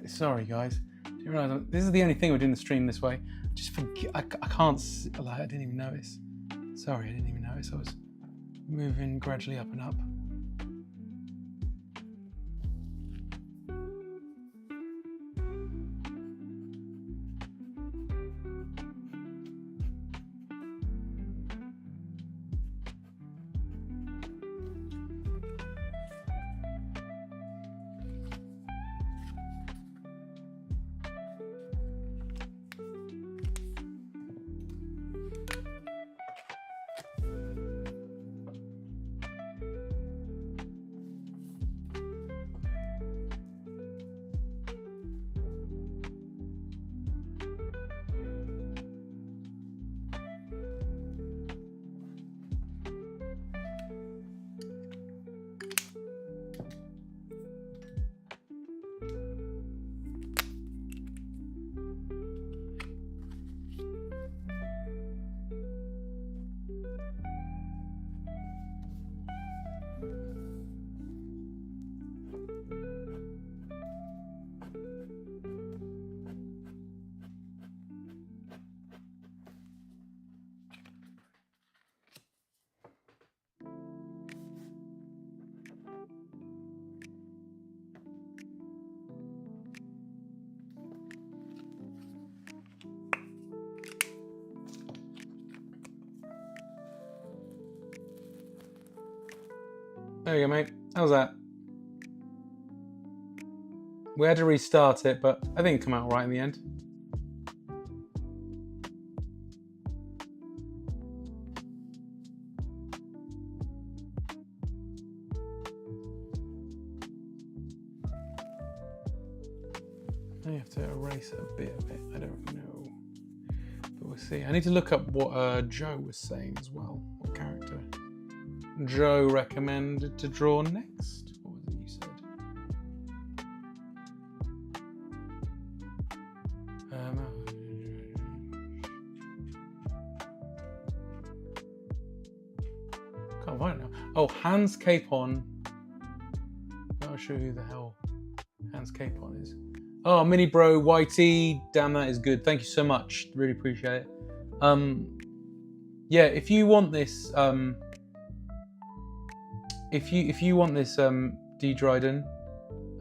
Sorry guys, do you realise this is the only thing we're doing the stream this way? Just forget, I can't, like, I didn't even notice. Sorry, I didn't even notice. I was moving gradually up and up. There you go, mate. How's that? We had to restart it, but I think it came out all right in the end. I have to erase a bit of it. I don't know. But we'll see. I need to look up what Joe was saying as well. What character Joe recommended to draw next. What was it you said? Can't find it now. Oh, Hans Capon. Not sure who the hell Hans Capon is. Oh, Mini Bro, YT, damn, that is good. Thank you so much. Really appreciate it. Yeah, if you want this, if you want this, D Dryden.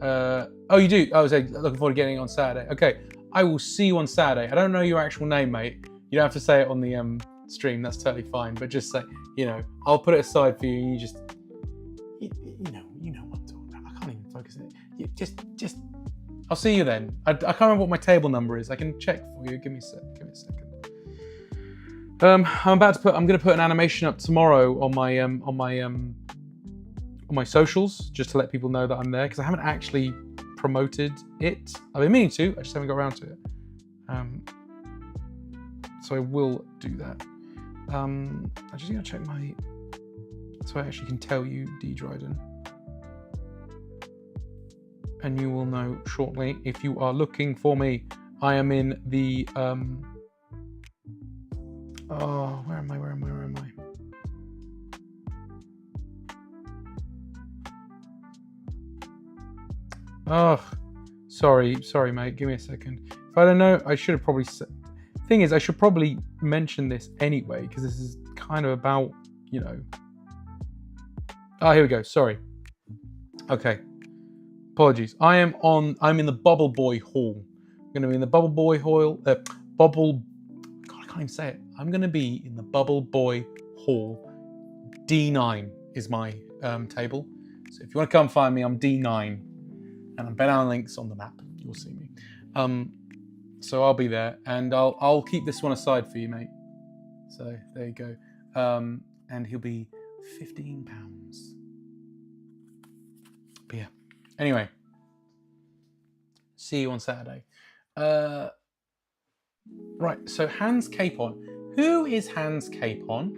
Oh, you do. I was looking forward to getting it on Saturday. Okay, I will see you on Saturday. I don't know your actual name, mate. You don't have to say it on the stream. That's totally fine. But just say, I'll put it aside for you. You just, you know what I'm talking about. I can't even focus on it. You just. I'll see you then. I can't remember what my table number is. I can check for you. Give me a second. I'm going to put an animation up tomorrow on my socials, just to let people know that I'm there, because I haven't actually promoted it. I've been meaning to. I just haven't got around to it. So I will do that. I'm just going to check so I actually can tell you, D Dryden. And you will know shortly if you are looking for me. I am in the where am I? Oh, sorry, mate. Give me a second. If I don't know, I should have probably said. Thing is, I should probably mention this anyway, because this is kind of about, Oh, here we go. Sorry. Okay. Apologies. I'm in the Bubble Boy Hall. I'm going to be in the Bubble Boy Hall. God, I can't even say it. I'm going to be in the Bubble Boy Hall. D9 is my table. So if you want to come find me, I'm D9. And I'm Ben Allen Links on the map. You'll see me. So I'll be there. And I'll keep this one aside for you, mate. So there you go. And he'll be £15. But yeah. Anyway, see you on Saturday. Right, so Hans Capon. Who is Hans Capon?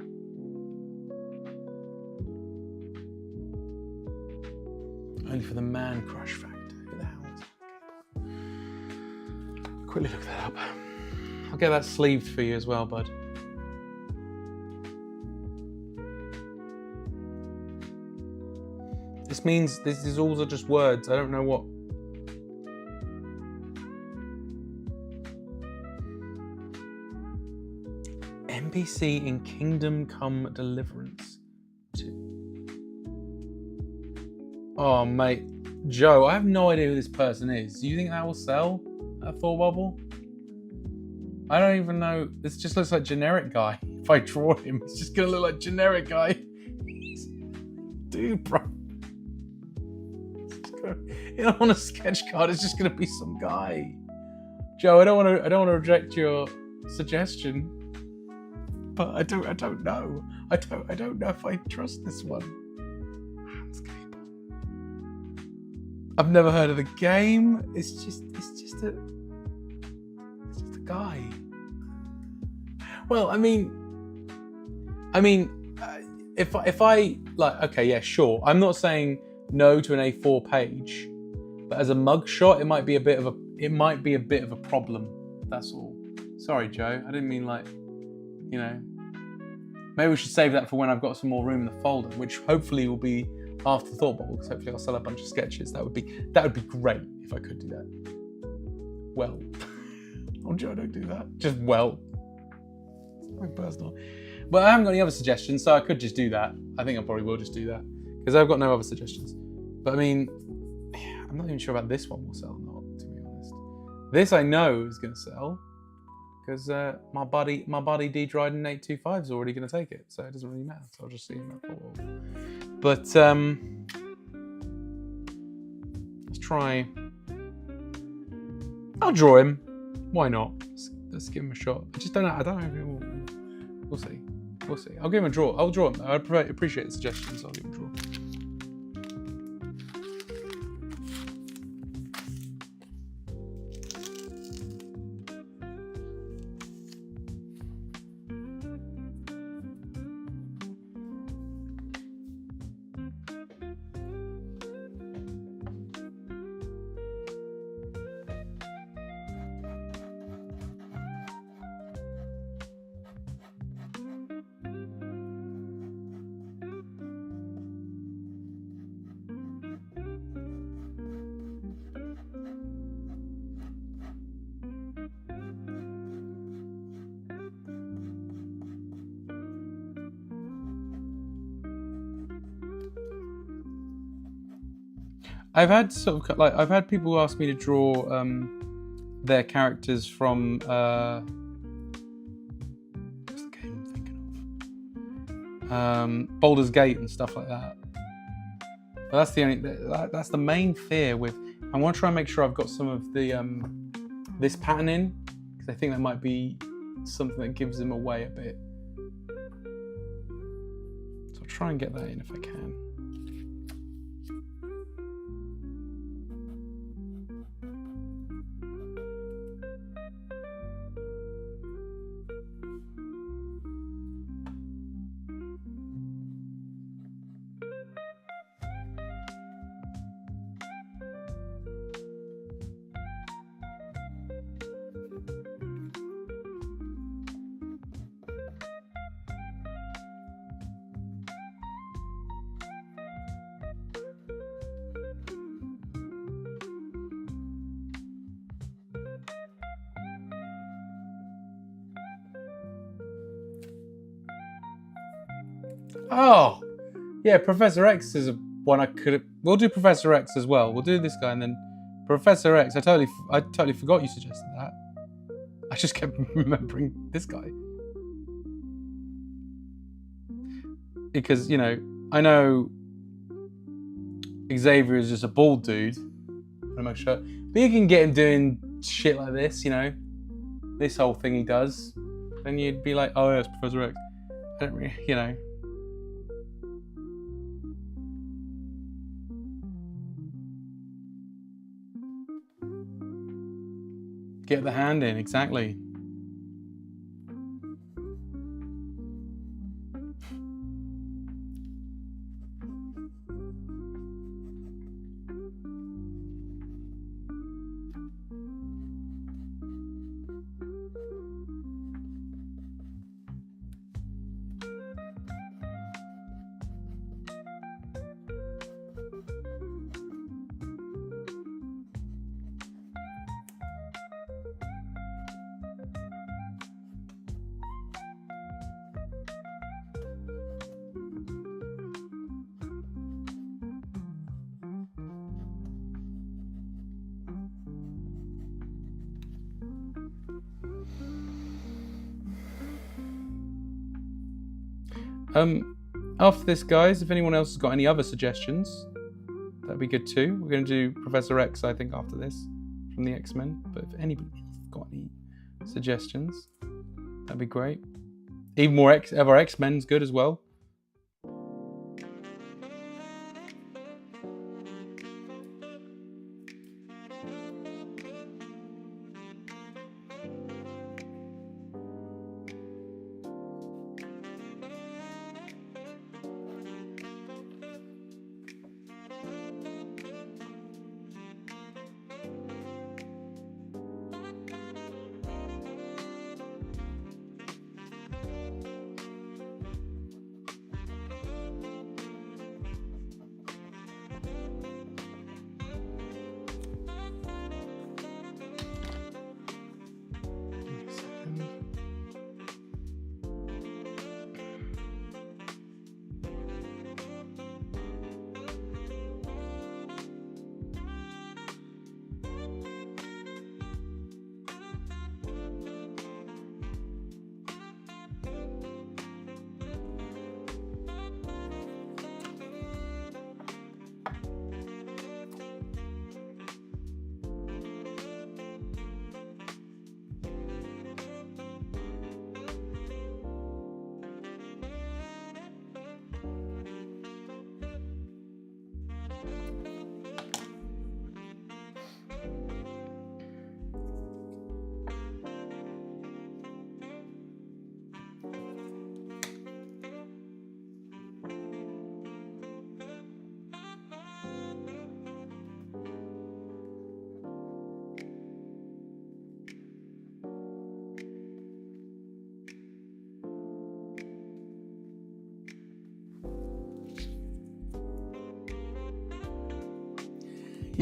Only for the man crush factor. Who the hell is Hans Capon? Quickly look that up. I'll get that sleeved for you as well, bud. This means this is all just words. I don't know what. NPC in Kingdom Come Deliverance 2. Oh, mate. Joe, I have no idea who this person is. Do you think that will sell a Thought Bubble? I don't even know. This just looks like generic guy. If I draw him, it's just going to look like generic guy. Dude, bro. On a sketch card, it's just going to be some guy. Joe, I don't want to reject your suggestion, but I don't know. I don't know if I trust this one. Hans Capon. I've never heard of the game. It's just a guy. Well, I mean, if I like, okay, yeah, sure. I'm not saying no to an A4 page, but as a mugshot, it might be a bit of a problem. That's all. Sorry, Joe. I didn't mean maybe we should save that for when I've got some more room in the folder, which hopefully will be after Thought Bubble, because hopefully I'll sell a bunch of sketches. That would be great if I could do that. Well, oh, Joe, don't do that. Just well. It's my personal. Well, I haven't got any other suggestions, so I could just do that. I think I probably will just do that, because I've got no other suggestions. But I mean, I'm not even sure about this one will sell or not, to be honest. This I know is going to sell, because my buddy D Dryden 825 is already going to take it, so it doesn't really matter. So I'll just see him at 4. But let's try. I'll draw him. Why not? Let's give him a shot. I just don't know. I don't know. We'll see. We'll see. I'll give him a draw. I'll draw him. I appreciate the suggestions. I'll give him a draw. I've had I've had people ask me to draw their characters from what's the game I'm thinking of? Baldur's Gate and stuff like that. But that's that's the main fear with. I want to try and make sure I've got some of the this pattern in, because I think that might be something that gives them away a bit. So I'll try and get that in if I can. Oh, yeah, Professor X is one I could have. We'll do Professor X as well. We'll do this guy and then Professor X. I totally forgot you suggested that. I just kept remembering this guy. Because, you know, I know Xavier is just a bald dude. I'm not sure. But you can get him doing shit like this, you know. This whole thing he does. Then you'd be like, oh, yeah, it's Professor X. I don't really, you know. Get the hand in, exactly. After this, guys, if anyone else has got any other suggestions, that'd be good too. We're going to do Professor X, I think, after this, from the X-Men. But if anybody's got any suggestions, that'd be great. Even more other X-Men's good as well.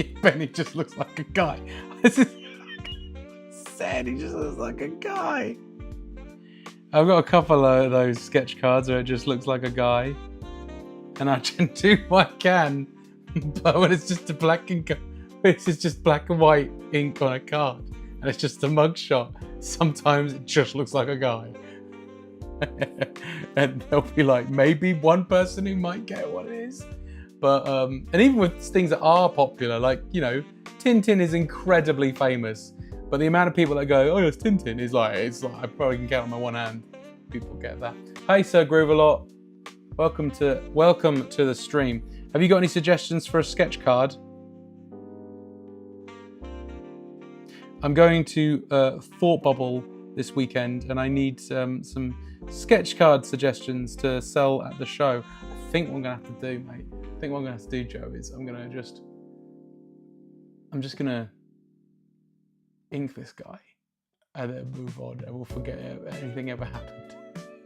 Benny just looks like a guy. This is said he just looks like a guy. I've got a couple of those sketch cards where it just looks like a guy, and I can do what I can, but when it's just this is just black and white ink on a card, and it's just a mugshot. Sometimes it just looks like a guy. And there'll be like maybe one person who might get what it is, but and even with things that are popular, like, you know, Tintin is incredibly famous, but the amount of people that go, oh, it's Tintin, is like, it's like I probably can count on my one hand. People get that. Hey, Sir Groovalot, welcome to the stream. Have you got any suggestions for a sketch card? I'm going to Thought Bubble this weekend, and I need some sketch card suggestions to sell at the show. I think what I'm gonna have to do, mate. I think what I'm gonna have to do, Joe, is I'm just gonna ink this guy and then move on, and we'll forget anything ever happened,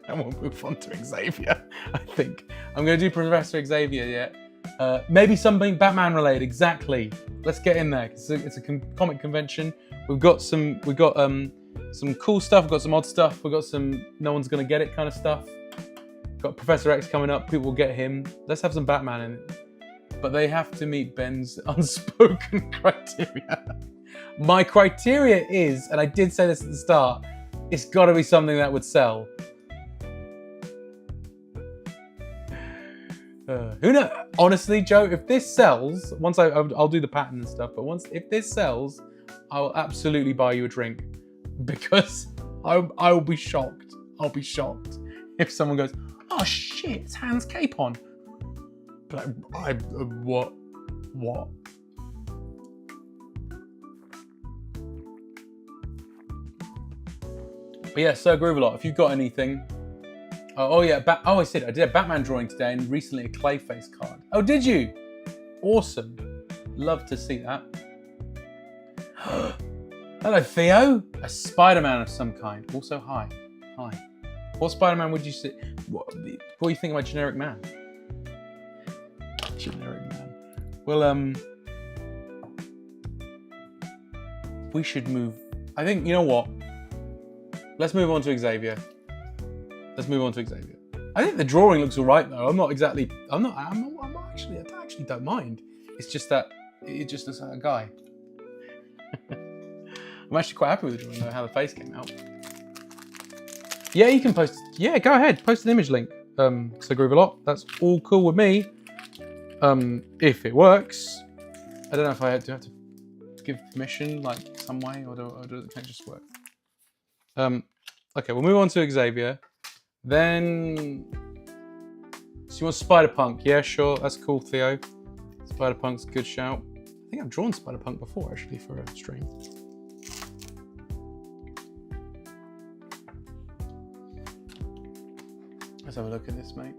and we'll move on to Xavier. I think I'm gonna do Professor Xavier yet. Maybe something Batman related. Exactly. Let's get in there. It's a comic convention. We've got some cool stuff. We've got some odd stuff. We've got some no one's gonna get it kind of stuff. Got Professor X coming up. People will get him. Let's have some Batman in it. But they have to meet Ben's unspoken criteria. My criteria is, and I did say this at the start, it's got to be something that would sell. Who knows? Honestly, Joe, if this sells, once I'll do the pattern and stuff, but if this sells, I will absolutely buy you a drink, because I will be shocked. I'll be shocked if someone goes, oh shit, it's Hans Capon. Like, what? But yeah, Sir Groovalot, if you've got anything. I did a Batman drawing today, and recently a Clayface card. Oh, did you? Awesome. Love to see that. Hello, Theo. A Spider-Man of some kind. Also, hi. What Spider-Man would you see? What do you think of my generic man? Generic man. Well, we should move. I think, you know what? Let's move on to Xavier. I think the drawing looks all right, though. I actually don't mind. It's just that it just looks like a guy. I'm actually quite happy with the drawing, though, how the face came out. Yeah, you can post. Yeah, go ahead. Post an image link. So Groovalot. That's all cool with me. If it works. I don't know if I have to give permission, like, some way, or does it just work? Okay, we'll move on to Xavier. Then, so you want Spider-Punk? Yeah, sure, that's cool, Theo. Spider-Punk's a good shout. I think I've drawn Spider-Punk before, actually, for a stream. Let's have a look at this, mate.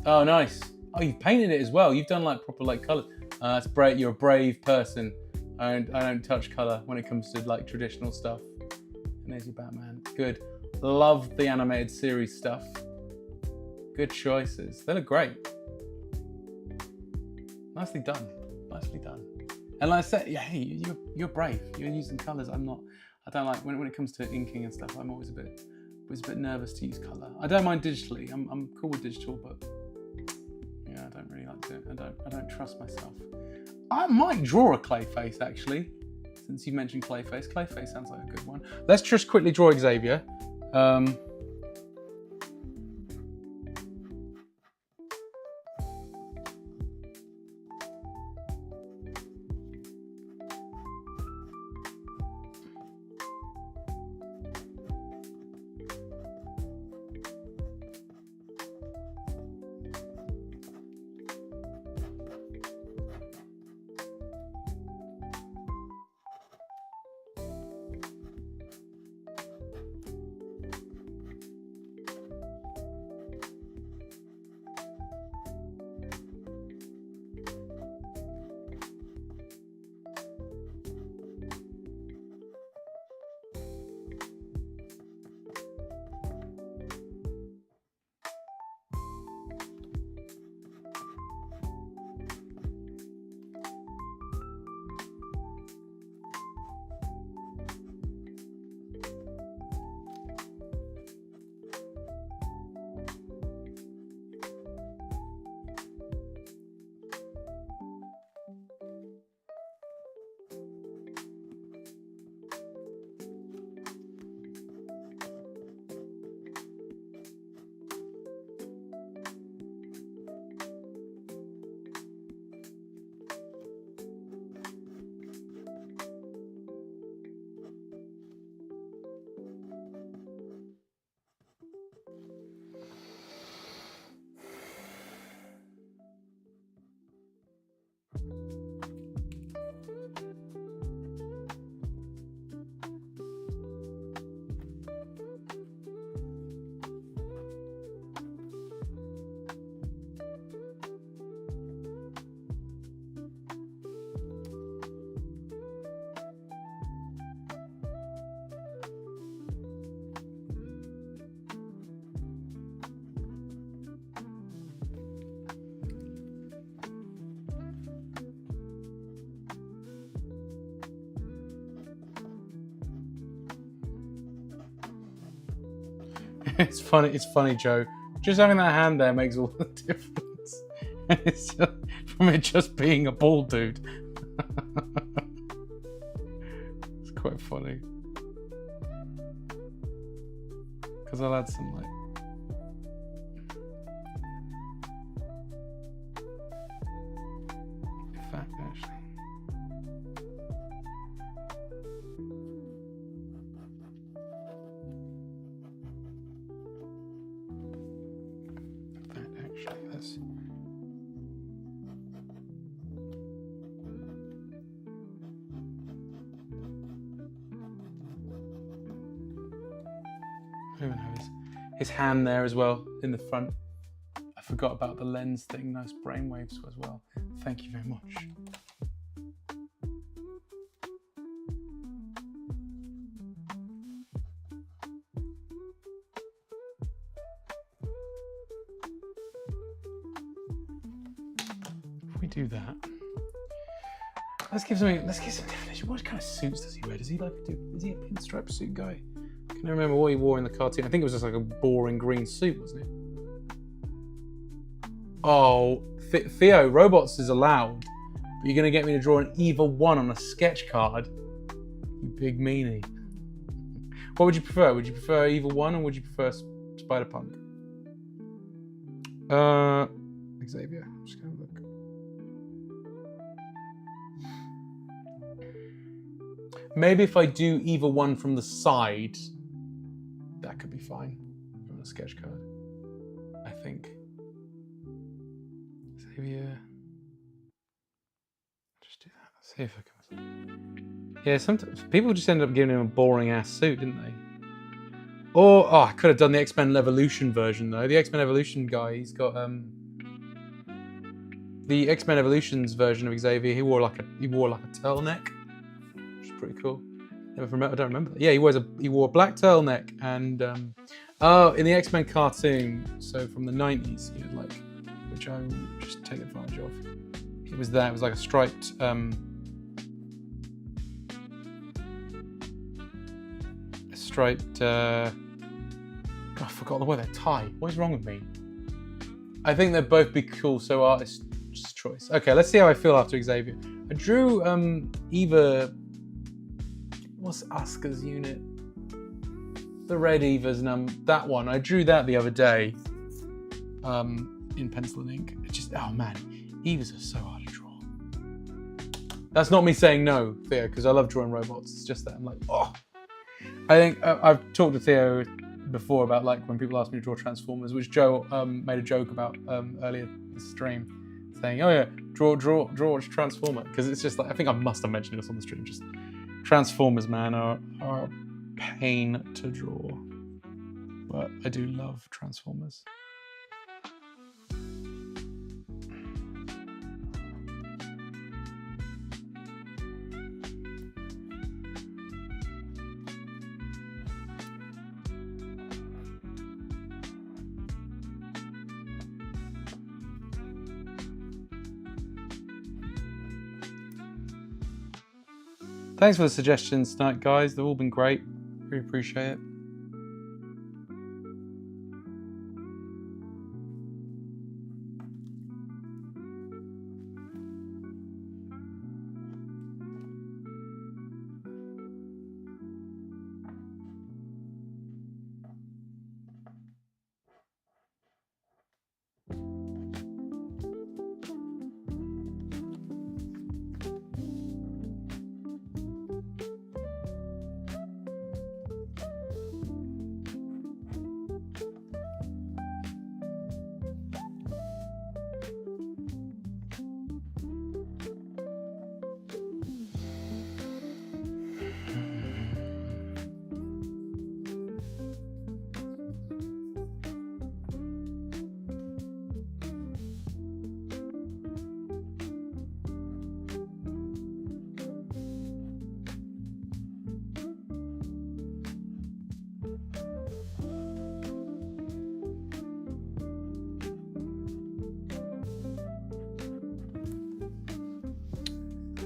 Oh, nice. Oh, you've painted it as well. You've done like proper like colours. That's brave. You're a brave person. I don't touch colour when it comes to like traditional stuff. And there's your Batman. Good. Love the animated series stuff. Good choices. They look great. Nicely done. And like I said, yeah, hey, you're brave. You're using colours. I don't like when it comes to inking and stuff. I'm always a bit nervous to use colour. I don't mind digitally. I'm cool with digital, but yeah, I don't really like to. I don't trust myself. I might draw a Clayface actually. Since you mentioned Clayface. Clayface sounds like a good one. Let's just quickly draw Xavier. It's funny, Joe. Just having that hand there makes all the difference. It's just, from it just being a ball dude. It's quite funny. Because I'll add some like... In fact, actually. Let's... I even have his hand there as well in the front. I forgot about the lens thing. Nice brainwaves as well. Thank you very much. If we do that, let's give some definition. What kind of suits does he wear? Is he a pinstripe suit guy? I can't remember what he wore in the cartoon. I think it was just like a boring green suit, wasn't it? Oh, Theo, robots is allowed, but you're going to get me to draw an either one on a sketch card? You big meanie. What would you prefer? Would you prefer either one, or would you prefer Spider-Punk? Xavier. I'm just going to look. Maybe if I do either one from the side, that could be fine on a sketch card, I think. Xavier. Just do that. Let's see if I can. Yeah, sometimes people just end up giving him a boring ass suit, didn't they? Or I could have done the X-Men Evolution version though. The X-Men Evolution guy, he's got the X-Men Evolutions version of Xavier. He wore like a turtleneck, which is pretty cool. I don't remember that. Yeah, he wore a black turtleneck and in the X-Men cartoon, so from the 90s, he had like, which I will just take advantage of. It was like a striped I forgot the word. Tie. What is wrong with me? I think they'd both be cool. So artist's choice. Okay, let's see how I feel after Xavier. I drew Eva. What's Asuka's unit? The red Eva's that one. I drew that the other day in pencil and ink. It just, oh man, Evas are so hard to draw. That's not me saying no, Theo, because I love drawing robots. It's just that I'm like, oh. I think I've talked to Theo before about like when people ask me to draw Transformers, which Joe made a joke about earlier this stream, saying, "Oh yeah, draw a Transformer," because it's just like I think I must have mentioned this on the stream. Just Transformers, man, are a pain to draw, but I do love Transformers. Thanks for the suggestions tonight, guys. They've all been great. Really appreciate it.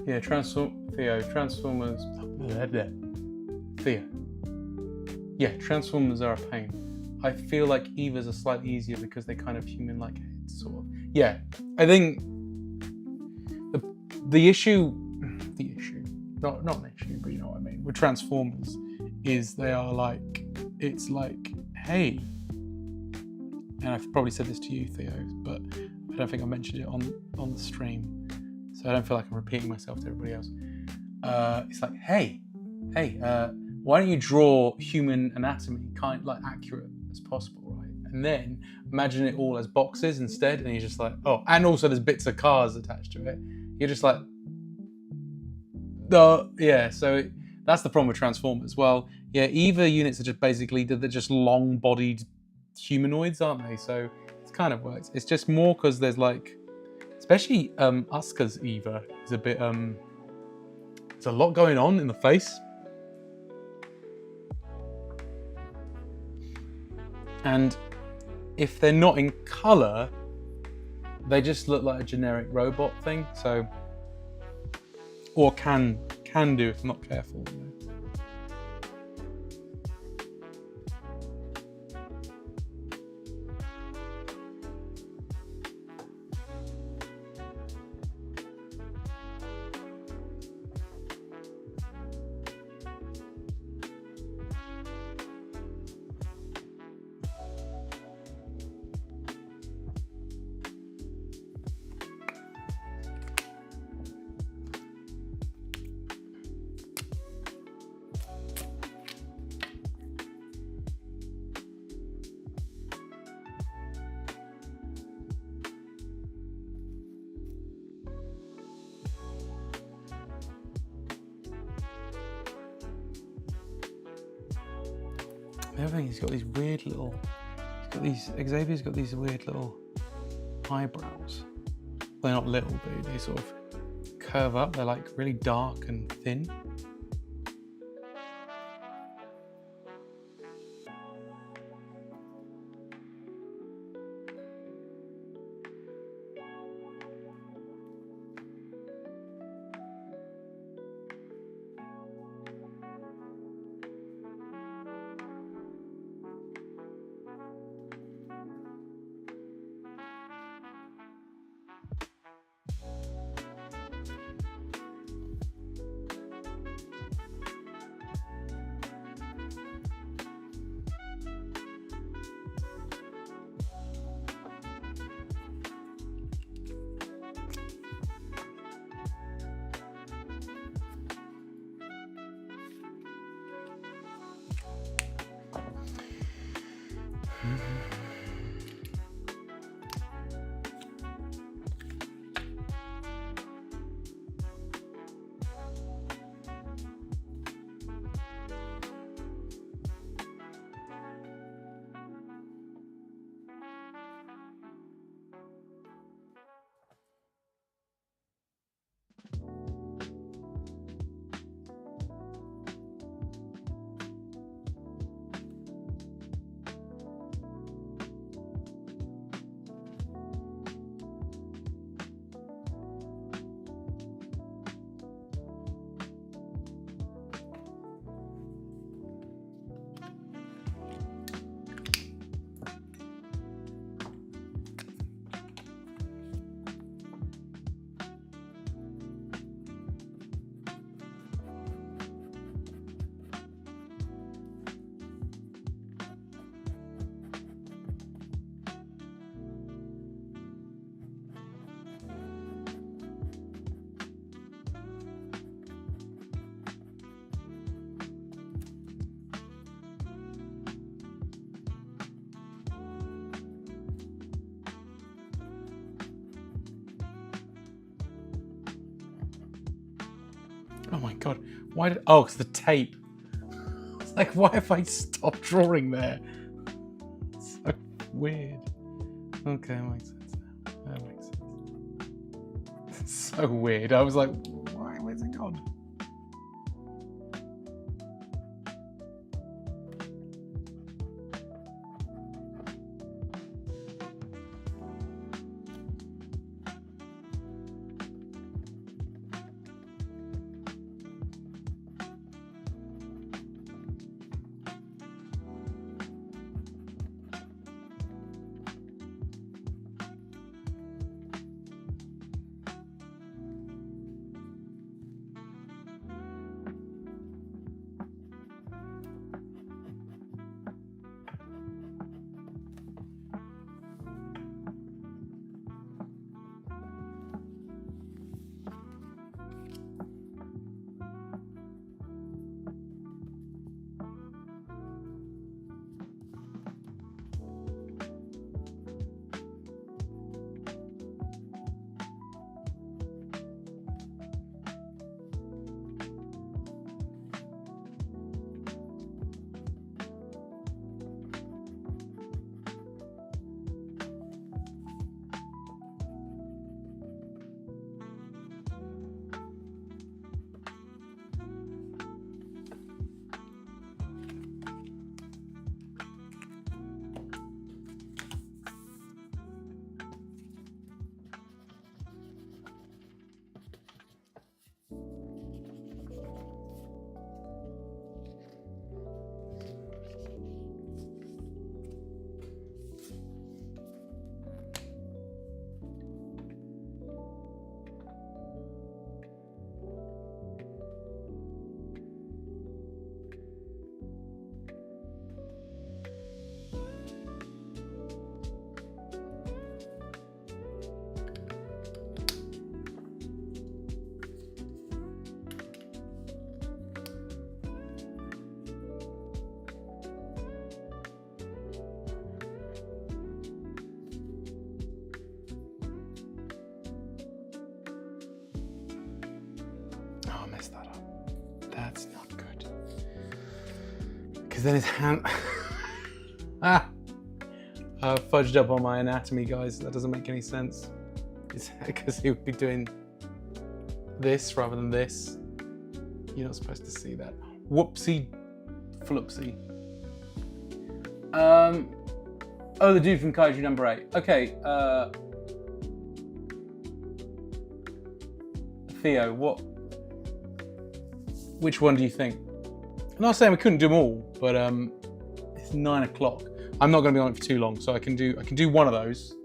Yeah, Transformers. Theo. Yeah, Transformers are a pain. I feel like Evas are slightly easier because they kind of human-like heads, sort of. Yeah, I think the issue, not an issue, but you know what I mean, with Transformers is they are like, it's like, hey, and I've probably said this to you, Theo, but I don't think I mentioned it on the stream, so I don't feel like I'm repeating myself to everybody else. It's like, hey, why don't you draw human anatomy kind of like accurate as possible, right? And then imagine it all as boxes instead, and you're just like, oh, and also there's bits of cars attached to it. You're just like, yeah. So that's the problem with Transformers. Well, yeah, EVA units are just basically they're just long-bodied humanoids, aren't they? So it kind of works. It's just more because there's like, especially Asuka's EVA is a bit there's a lot going on in the face. And if they're not in color, they just look like a generic robot thing. So, or can do if not careful. You know? The other thing, he's got these weird little. Xavier's got these weird little eyebrows. They're not little, but they sort of curve up. They're like really dark and thin. Oh my god! Why did? Oh, it's the tape. It's like, why have I stopped drawing there? It's so weird. Okay, that makes sense now. That makes sense. It's so weird. I was like, why? Where's it gone? messed that up. That's not good. Because then his hand... I've fudged up on my anatomy, guys. That doesn't make any sense. It's because he would be doing this rather than this. You're not supposed to see that. Whoopsie floopsie. Oh, the dude from Kaiju number 8. Okay, Theo, which one do you think? I'm not saying we couldn't do them all, but it's 9 o'clock. I'm not going to be on it for too long, so I can do one of those.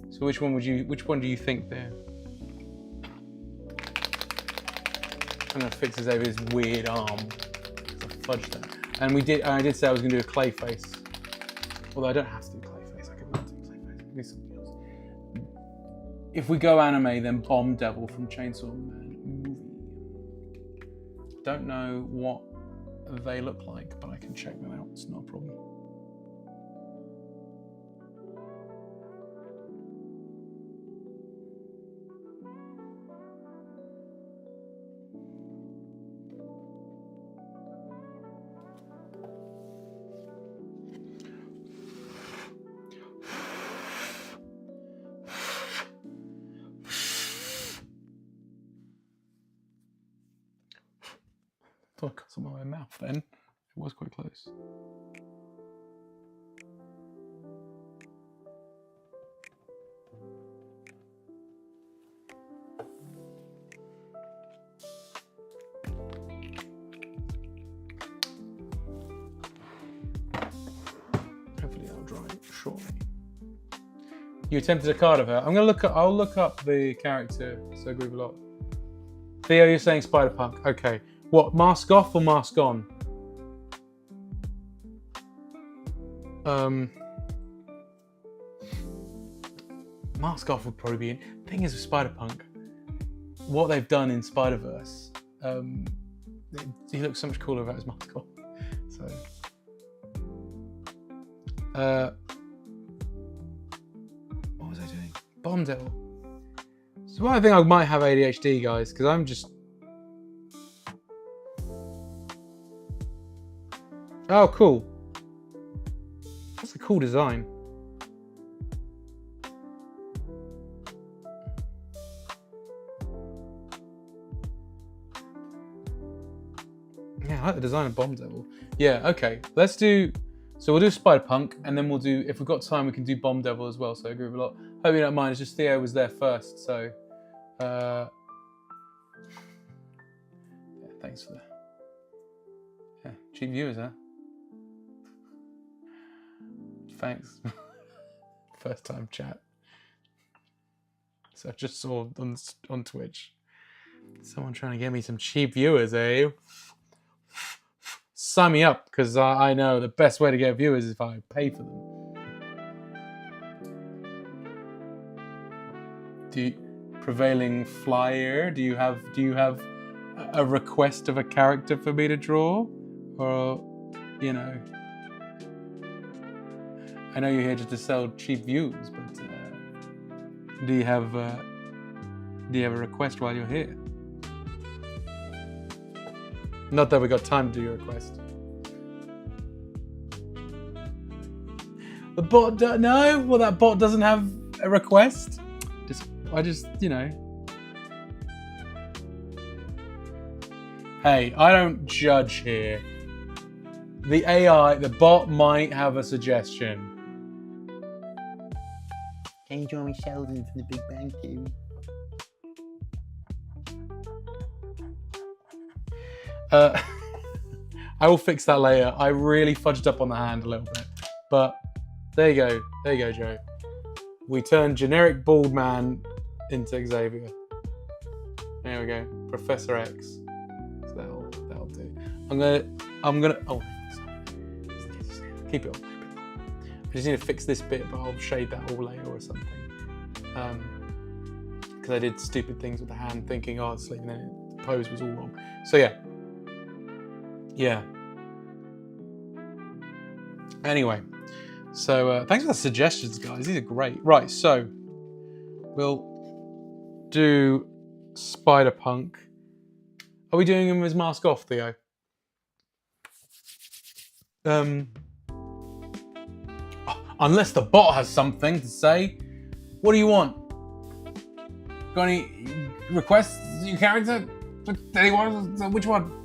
So which one do you think there? I'm going to fix Xavier's weird arm. I fudged that. And I did say I was going to do a clay face. Although I don't have to do clay face. I could not do clay face. I could do something else. If we go anime, then Bomb Devil from Chainsaw Man movie. Don't know what they look like, but I can check them out. It's not a problem. I thought I got some on my mouth then. It was quite close. Hopefully that'll dry shortly. You attempted a card of her. I'll look up the character so group a lot. Theo, you're saying Spider-Punk. Okay. What, mask off or mask on? Mask off would probably be in. Thing is with Spider-Punk, what they've done in Spider-Verse, he looks so much cooler without his mask off. So, what was I doing? Bomb Devil. So I think I might have ADHD, guys, because I'm just. Oh, cool. That's a cool design. Yeah, I like the design of Bomb Devil. Yeah, okay. Let's do... So we'll do Spider-Punk, and then we'll do... If we've got time, we can do Bomb Devil as well, so I agree with a lot. Hope you don't mind. It's just Theo was there first, so... Yeah, thanks for that. Yeah, cheap viewers, huh? Thanks. First time chat. So I just saw on Twitch. Someone trying to get me some cheap viewers, eh? Sign me up, because I know the best way to get viewers is if I pay for them. Prevailing flyer, do you have a request of a character for me to draw? Or, you know... I know you're here just to sell cheap views, but do you have a request while you're here? Not that we got time to do your request. The bot, no? Well, that bot doesn't have a request. I just, you know. Hey, I don't judge here. The AI, the bot might have a suggestion. Can you draw me Sheldon from the Big Bang Theory? I will fix that later. I really fudged up on the hand a little bit. But there you go. There you go, Joe. We turned generic bald man into Xavier. There we go. Professor X. So that'll do. I'm gonna oh sorry. Keep it on. I just need to fix this bit, but I'll shade that all later or something. Because I did stupid things with the hand, thinking, oh, it's sleeping, and then the pose was all wrong. So yeah. Anyway, so thanks for the suggestions, guys. These are great. Right, so we'll do Spider-Punk. Are we doing him with his mask off, Theo? Unless the bot has something to say. What do you want? Got any requests? Your character? Anyone? Which one?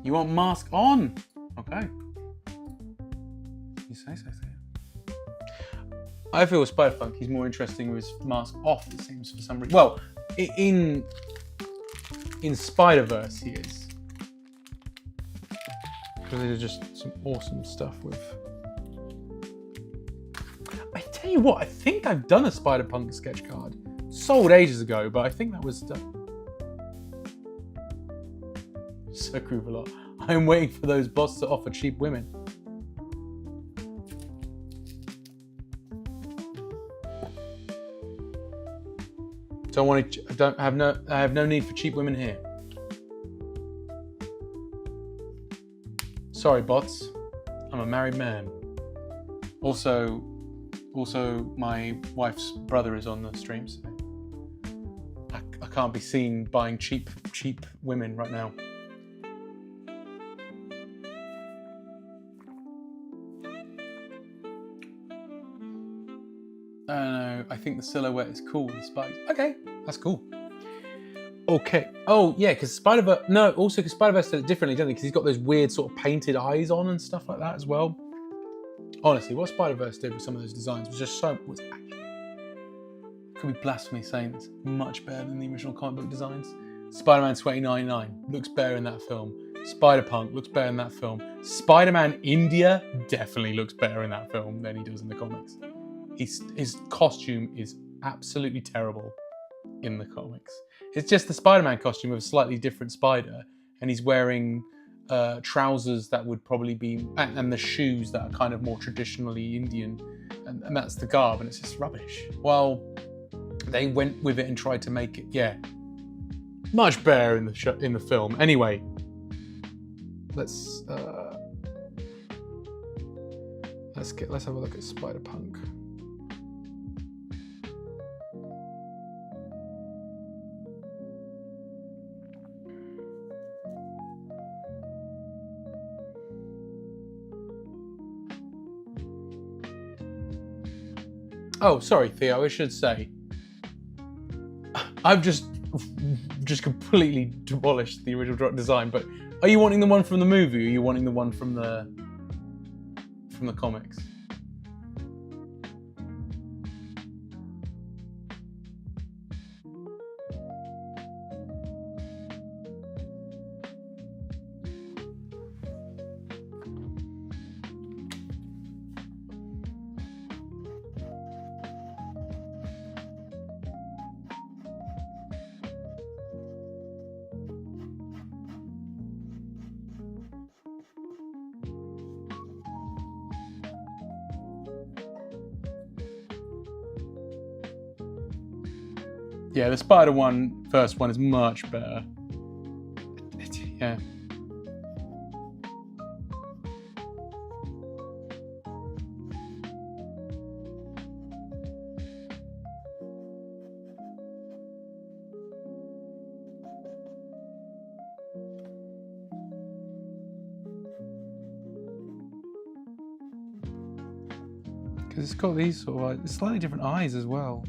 You want mask on? Okay. You say so. I feel with Spider-Punk, he's more interesting with his mask off, it seems, for some reason. Well, in Spider-Verse he is. Because there's just some awesome stuff with... I tell you what, I think I've done a Spider-Punk sketch card. Sold ages ago, but I think that was done. So Kruvalot. I'm waiting for those bots to offer cheap women. I have no need for cheap women here. Sorry, bots. I'm a married man. Also, my wife's brother is on the stream, so I can't be seen buying cheap women right now. I think the silhouette is cool. The spikes. Okay, that's cool. Okay. Oh yeah, because Spider-Verse. No, also because Spider-Verse does it differently, doesn't it? Because he's got those weird sort of painted eyes on and stuff like that as well. Honestly, what Spider-Verse did with some of those designs was just so. Could be blasphemy saying it's much better than the original comic book designs. Spider-Man 2099 looks better in that film. Spider-Punk looks better in that film. Spider-Man India definitely looks better in that film than he does in the comics. His costume is absolutely terrible in the comics. It's just the Spider-Man costume with a slightly different spider, and he's wearing trousers that would probably be, and the shoes that are kind of more traditionally Indian, and that's the garb, and it's just rubbish. Well, they went with it and tried to make it, yeah, much better in the film. Anyway, let's have a look at Spider-Punk. Oh, sorry, Theo, I should say. I've just completely demolished the original design, but are you wanting the one from the movie, or are you wanting the one from the comics? Yeah, the Spider first one is much better. Yeah. Because it's got these sort of like, slightly different eyes as well.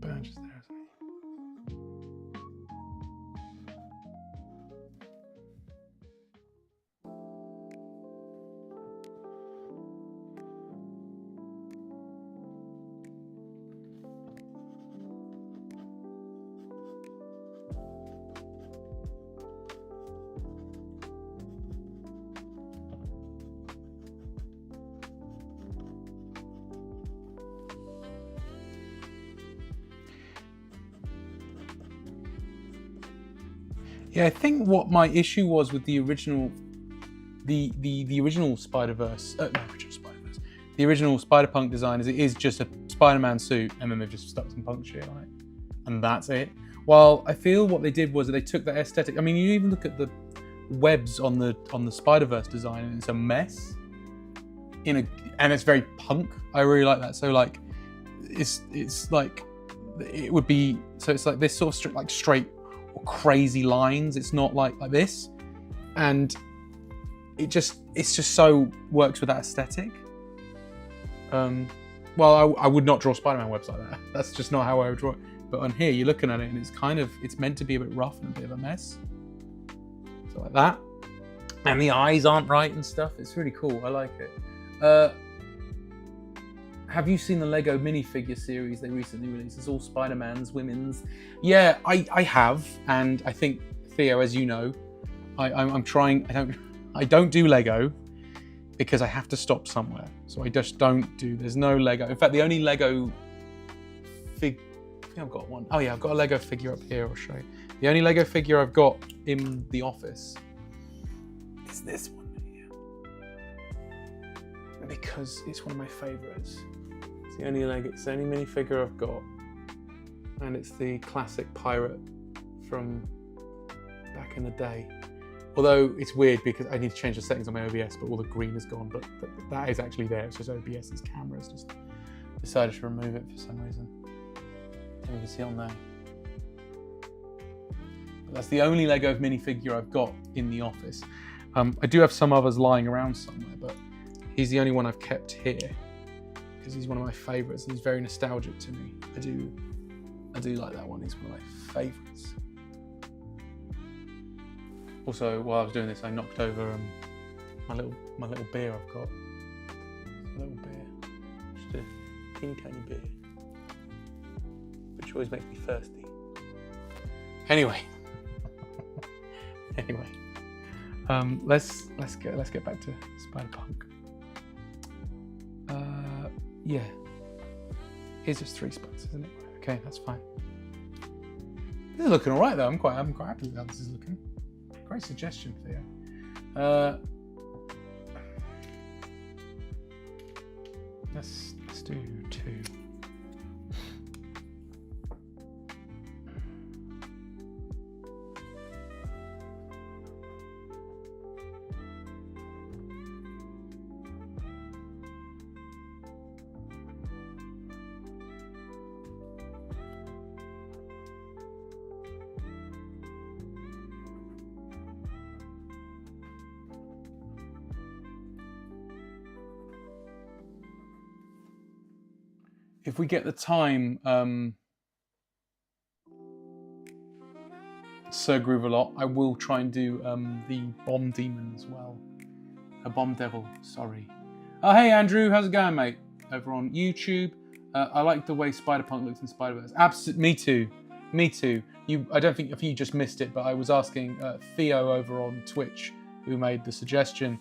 badges there, isn't he? Yeah, I think what my issue was with the original, the original Spider-Verse, the original Spider-Punk design is it is just a Spider-Man suit, and then they've just stuck some punk shit on it, and that's it. While I feel what they did was that they took that aesthetic. I mean, you even look at the webs on the Spider-Verse design, and it's a mess. And it's very punk. I really like that. So like, it's like it would be. So it's like this sort of like straight or crazy lines. It's not like this, and it's just so works with that aesthetic. Well, I would not draw Spider-Man webs like that. That's just not how I would draw it. But on here, you're looking at it, and it's meant to be a bit rough and a bit of a mess. So like that, and the eyes aren't right and stuff. It's really cool. I like it. Have you seen the Lego minifigure series they recently released? It's all Spider-Man's, women's. Yeah, I have, and I think Theo, as you know, I'm trying. I don't do Lego because I have to stop somewhere. So I just don't do. There's no Lego. In fact, the only Lego fig. I think I've got one. Oh yeah, I've got a Lego figure up here. I'll show you. The only Lego figure I've got in the office is this one here, because it's one of my favourites. It's the only Lego. It's the only minifigure I've got, and it's the classic pirate from back in the day. Although it's weird because I need to change the settings on my OBS, but all the green is gone. But that is actually there. It's just OBS's camera has just decided to remove it for some reason. You can see on there. But that's the only Lego minifigure I've got in the office. I do have some others lying around somewhere, but he's the only one I've kept here because he's one of my favourites and he's very nostalgic to me. I do like that one. He's one of my favourites. Also, while I was doing this, I knocked over my little beer I've got. A little beer, just a teeny tiny beer, which always makes me thirsty. Anyway, let's get back to Spider-Punk. Yeah, here's just 3 spots, isn't it? Okay, that's fine. This is looking all right though. I'm quite happy with how this is looking. Great suggestion, Theo. Let's do 2. If we get the time, Sir Groovalot, I will try and do the Bomb Demon as well. A Bomb Devil, sorry. Oh, hey Andrew, how's it going, mate? Over on YouTube. I like the way Spider-Punk looks in Spider-Verse. Absolutely, me too. I don't think if you just missed it, but I was asking Theo over on Twitch, who made the suggestion,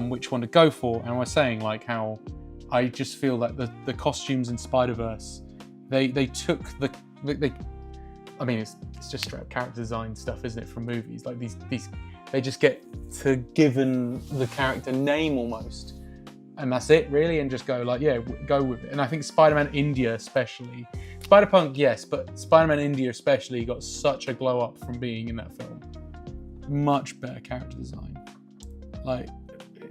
which one to go for, and I was saying like how I just feel like the costumes in Spider-Verse, they took I mean, it's just straight up character design stuff, isn't it, from movies? Like these they just get to given the character name almost, and that's it really, and just go like, yeah, go with it. And I think Spider-Man India especially, Spider-Punk yes, but Spider-Man India especially got such a glow up from being in that film. Much better character design, like,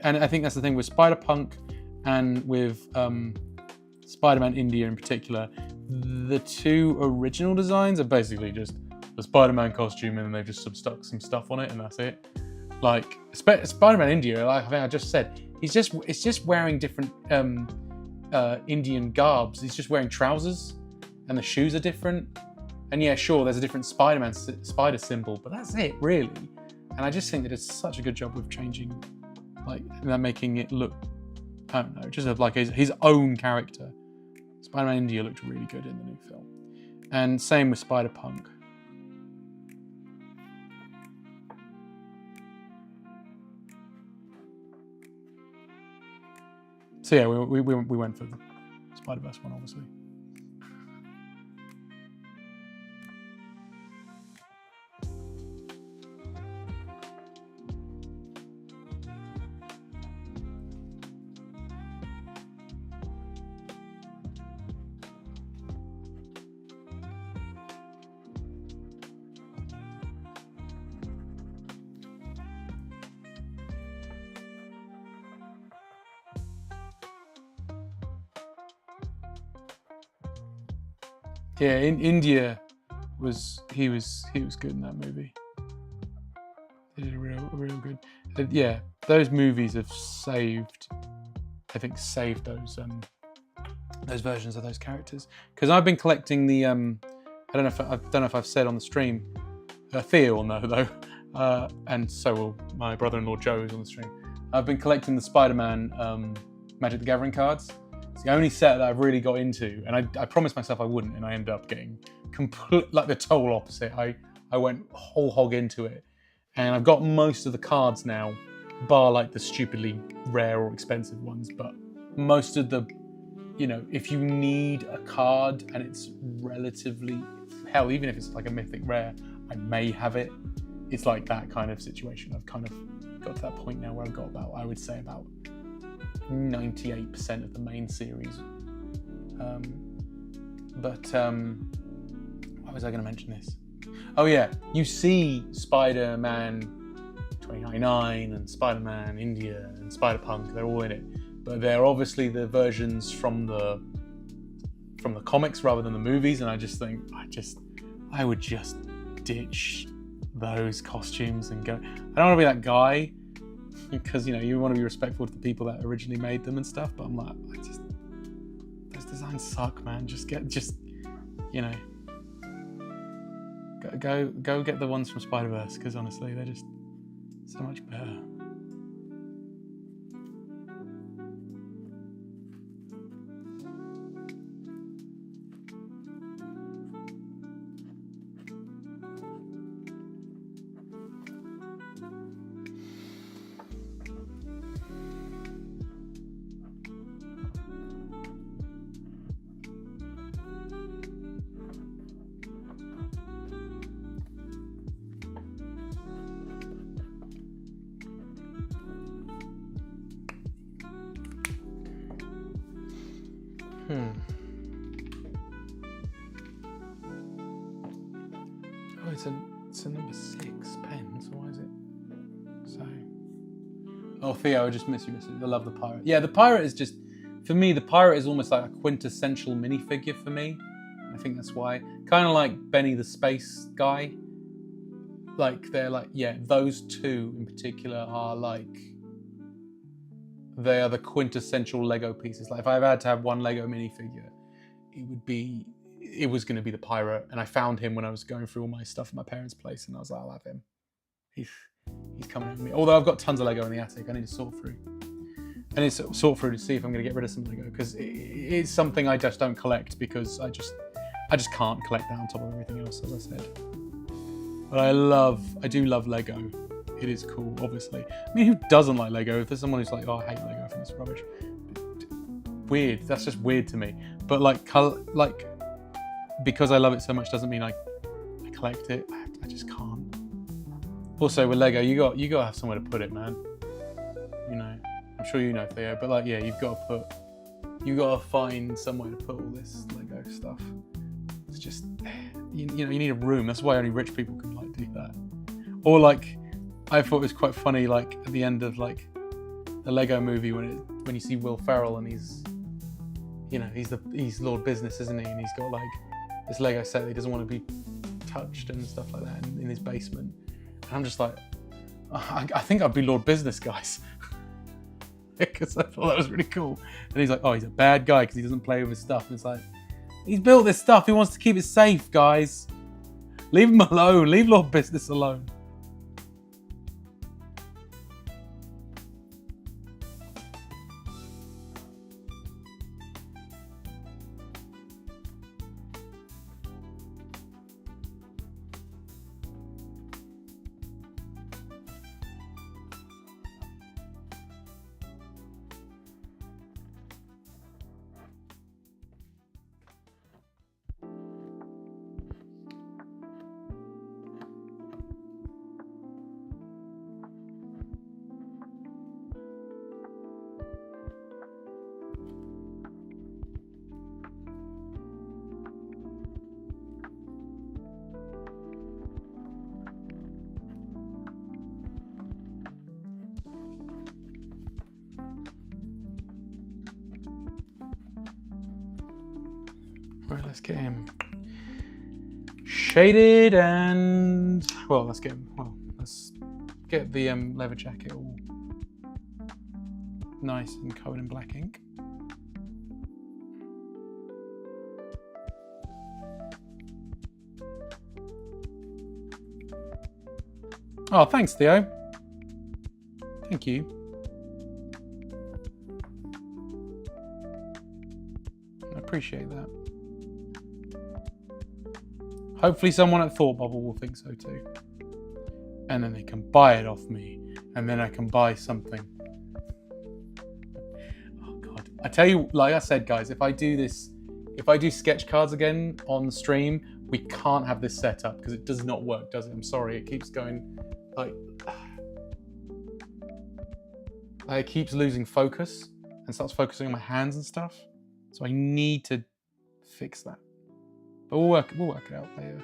and I think that's the thing with Spider-Punk. And with Spider-Man India in particular, the 2 original designs are basically just the Spider-Man costume and then they've just stuck some stuff on it and that's it. Like Spider-Man India, like I think I just said, it's just wearing different Indian garbs. He's just wearing trousers and the shoes are different. And yeah, sure, there's a different Spider-Man spider symbol, but that's it, really. And I just think they did such a good job with changing, like, making it look, I don't know, just like his own character. Spider-Man India looked really good in the new film. And same with Spider-Punk. So yeah, we went for the Spider-Verse one, obviously. Yeah, in India was good in that movie. They did real good. Yeah, those movies have saved those versions of those characters. Because I've been collecting the I don't know if I've said on the stream. Theo will know though, and so will my brother-in-law Joe, who's on the stream. I've been collecting the Spider-Man Magic the Gathering cards. It's the only set that I've really got into, and I promised myself I wouldn't, and I ended up getting like the total opposite. I went whole hog into it, and I've got most of the cards now, bar like the stupidly rare or expensive ones. But most of the, if you need a card and it's relatively, hell, even if it's like a mythic rare, I may have it. It's like that kind of situation. I've kind of got to that point now where I've got about, I would say about 98% of the main series. Why was I going to mention this? Oh yeah, you see Spider-Man 2099 and Spider-Man India and Spider-Punk, they're all in it. But they're obviously the versions from the comics rather than the movies, and I just think I would just ditch those costumes and go. I don't want to be that guy, because you want to be respectful to the people that originally made them and stuff, but I'm like, those designs suck, man. Go get the ones from Spider-Verse, because honestly they're just so much better. Oh, it's a number 6 pen, so why is it so? Oh, Theo, I just miss you. I love the pirate. Yeah, the pirate is just, for me, the pirate is almost like a quintessential minifigure for me. I think that's why. Kind of like Benny the Space Guy. Like, they're like, yeah, those two in particular are like, they are the quintessential Lego pieces. Like, if I had to have one Lego minifigure, it was going to be the pirate. And I found him when I was going through all my stuff at my parents' place, and I was like, I'll have him. He's coming with me. Although I've got tons of Lego in the attic, I need to sort through. I need to sort through to see if I'm going to get rid of some Lego, because it's something I just don't collect, because I just can't collect that on top of everything else, as I said. But I do love Lego. It is cool, obviously. I mean, who doesn't like Lego? If there's someone who's like, oh, I hate Lego, I think it's rubbish. Weird. That's just weird to me. But because I love it so much doesn't mean I collect it. I just can't. Also, with Lego, you got to have somewhere to put it, man. I'm sure you know, Theo. But you've got to find somewhere to put all this Lego stuff. It's just, you need a room. That's why only rich people can do that. Or I thought it was quite funny, at the end of the Lego movie when you see Will Ferrell and he's Lord Business, isn't he? And he's got this Lego set that he doesn't want to be touched and stuff like that in his basement. And I'm just like, I think I'd be Lord Business, guys, because I thought that was really cool. And he's like, oh, he's a bad guy because he doesn't play with his stuff. And it's like, He's built this stuff. He wants to keep it safe, guys. Leave him alone. Leave Lord Business alone. Right, let's get him shaded and let's get the leather jacket all nice and covered in black ink. Oh, thanks, Theo. Thank you. I appreciate that. Hopefully someone at Thought Bubble will think so too. And then they can buy it off me. And then I can buy something. Oh God. I tell you, like I said, guys, if I do sketch cards again on stream, we can't have this set up because it does not work, does it? I'm sorry. It keeps going like it keeps losing focus and starts focusing on my hands and stuff. So I need to fix that. But we'll work it out later.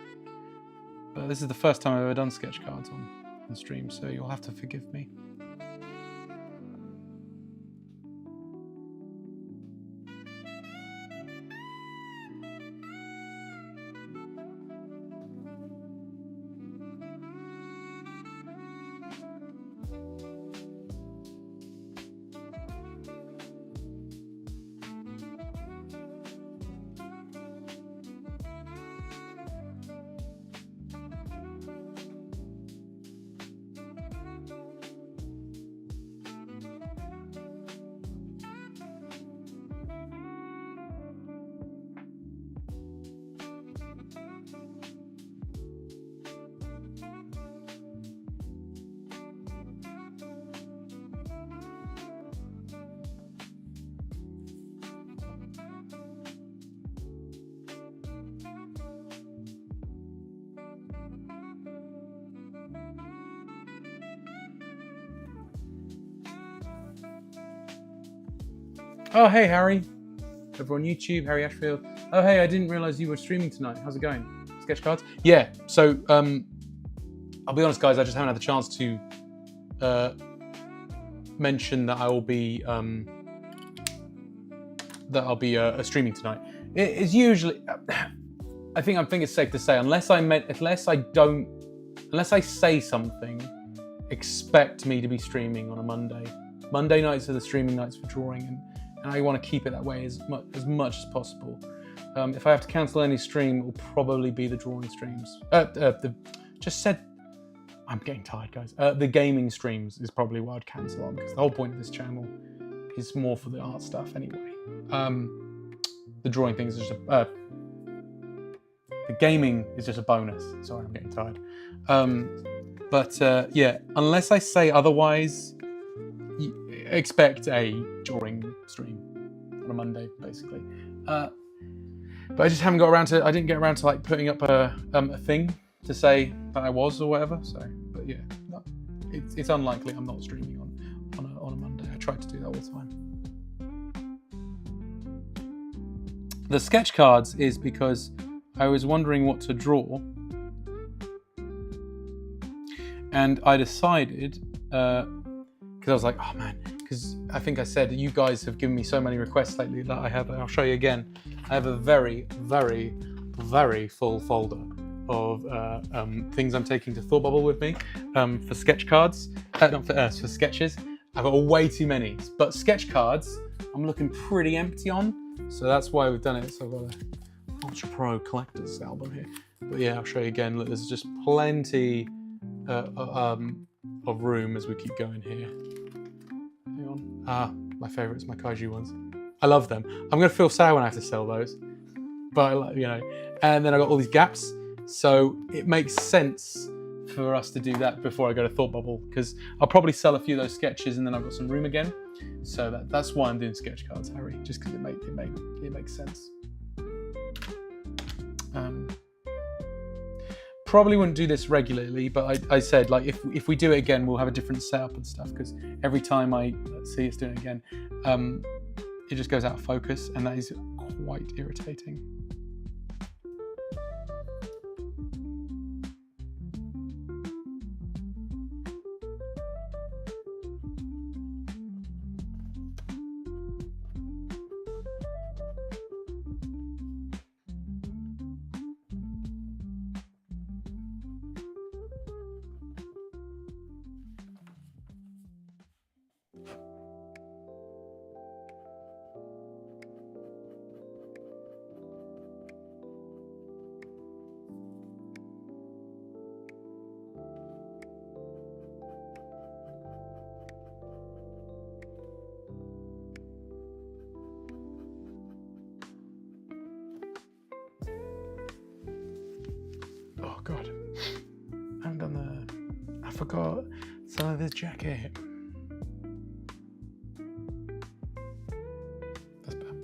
But this is the first time I've ever done sketch cards on stream, so you'll have to forgive me. Oh, hey, Harry. Over on YouTube, Harry Ashfield. Oh, hey, I didn't realize you were streaming tonight. How's it going? Sketch cards? Yeah, so I'll be honest, guys, I just haven't had the chance to mention that I'll be streaming tonight. It is usually, I think it's safe to say, unless I say something, expect me to be streaming on a Monday. Monday nights are the streaming nights for drawing, and I want to keep it that way as much as possible. If I have to cancel any stream, it will probably be the drawing streams. I'm getting tired, guys. The gaming streams is probably what I'd cancel on, because the whole point of this channel is more for the art stuff anyway. The drawing things is just the gaming is just a bonus. Sorry, I'm getting tired. Yeah, unless I say otherwise, expect a drawing stream on a Monday, basically. But I just haven't got around to. I didn't get around to like putting up a thing to say that I was or whatever. So, but yeah, it's unlikely I'm not streaming on a Monday. I try to do that all the time. The sketch cards is because I was wondering what to draw, and I decided because I was like, oh man, because I think I said you guys have given me so many requests lately that I'll show you again. I have a very, very, very full folder of things I'm taking to Thought Bubble with me for sketch cards, not for sketches. I've got way too many, but sketch cards I'm looking pretty empty on, so that's why we've done it. So I've got Ultra Pro Collector's album here. But yeah, I'll show you again. Look, there's just plenty of room as we keep going here. Hang on. My favourites, my kaiju ones. I love them. I'm gonna feel sad when I have to sell those, but I like, you know. And then I got all these gaps, so it makes sense for us to do that before I go to Thought Bubble, because I'll probably sell a few of those sketches, and then I've got some room again. So that's why I'm doing sketch cards, Harry, just because it makes sense. Probably wouldn't do this regularly, but I said, like, if we do it again, we'll have a different setup and stuff, because every time let's see, it's doing it again, it just goes out of focus, and that is quite irritating. Oh God, I haven't done I forgot some of this jacket. That's bad.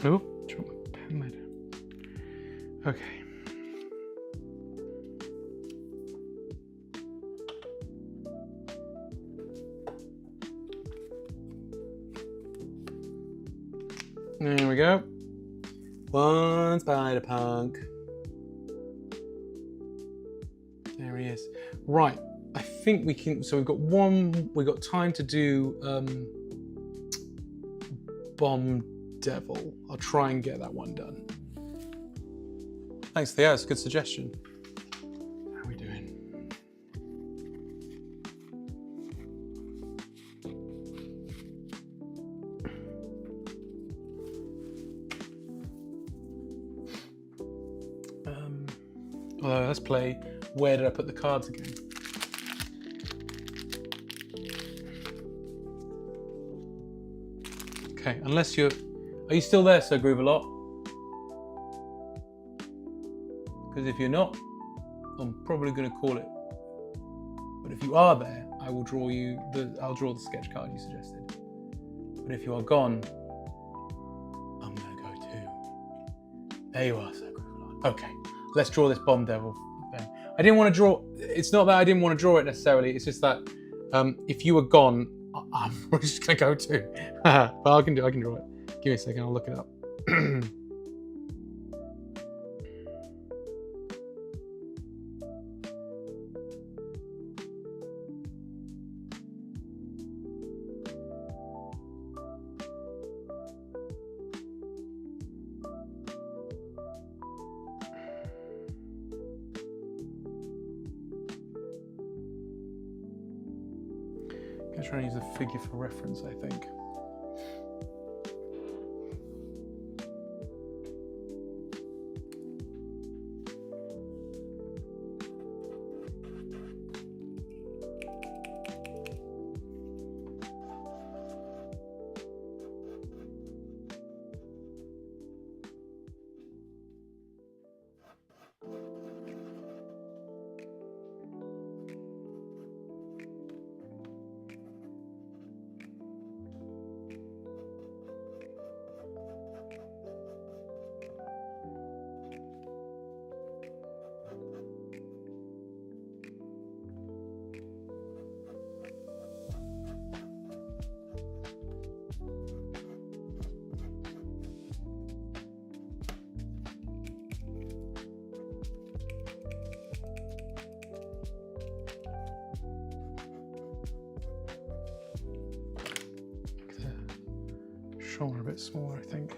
Oh, drop my pen lid. Okay. There we go. One Spider-Punk. There he is. Right, I think we can, so we've got time to do Bomb Devil. I'll try and get that one done. Thanks, Theo. That's a good suggestion. How are we doing? Let's play Where Did I Put the Cards again? Okay, unless you're... Are you still there, Sir Groovalot? Because if you're not, I'm probably going to call it. But if you are there, I will draw you I'll draw the sketch card you suggested. But if you are gone, I'm going to go too. There you are, Sir Groovalot. Okay, let's draw this Bomb Devil then. I didn't want to draw... It's not that I didn't want to draw it necessarily. It's just that if you were gone, I'm just going to go too. But I can draw it. Give me a second, I'll look it up. I'm trying to use a figure for reference, I think. Shoulder a bit smaller, I think.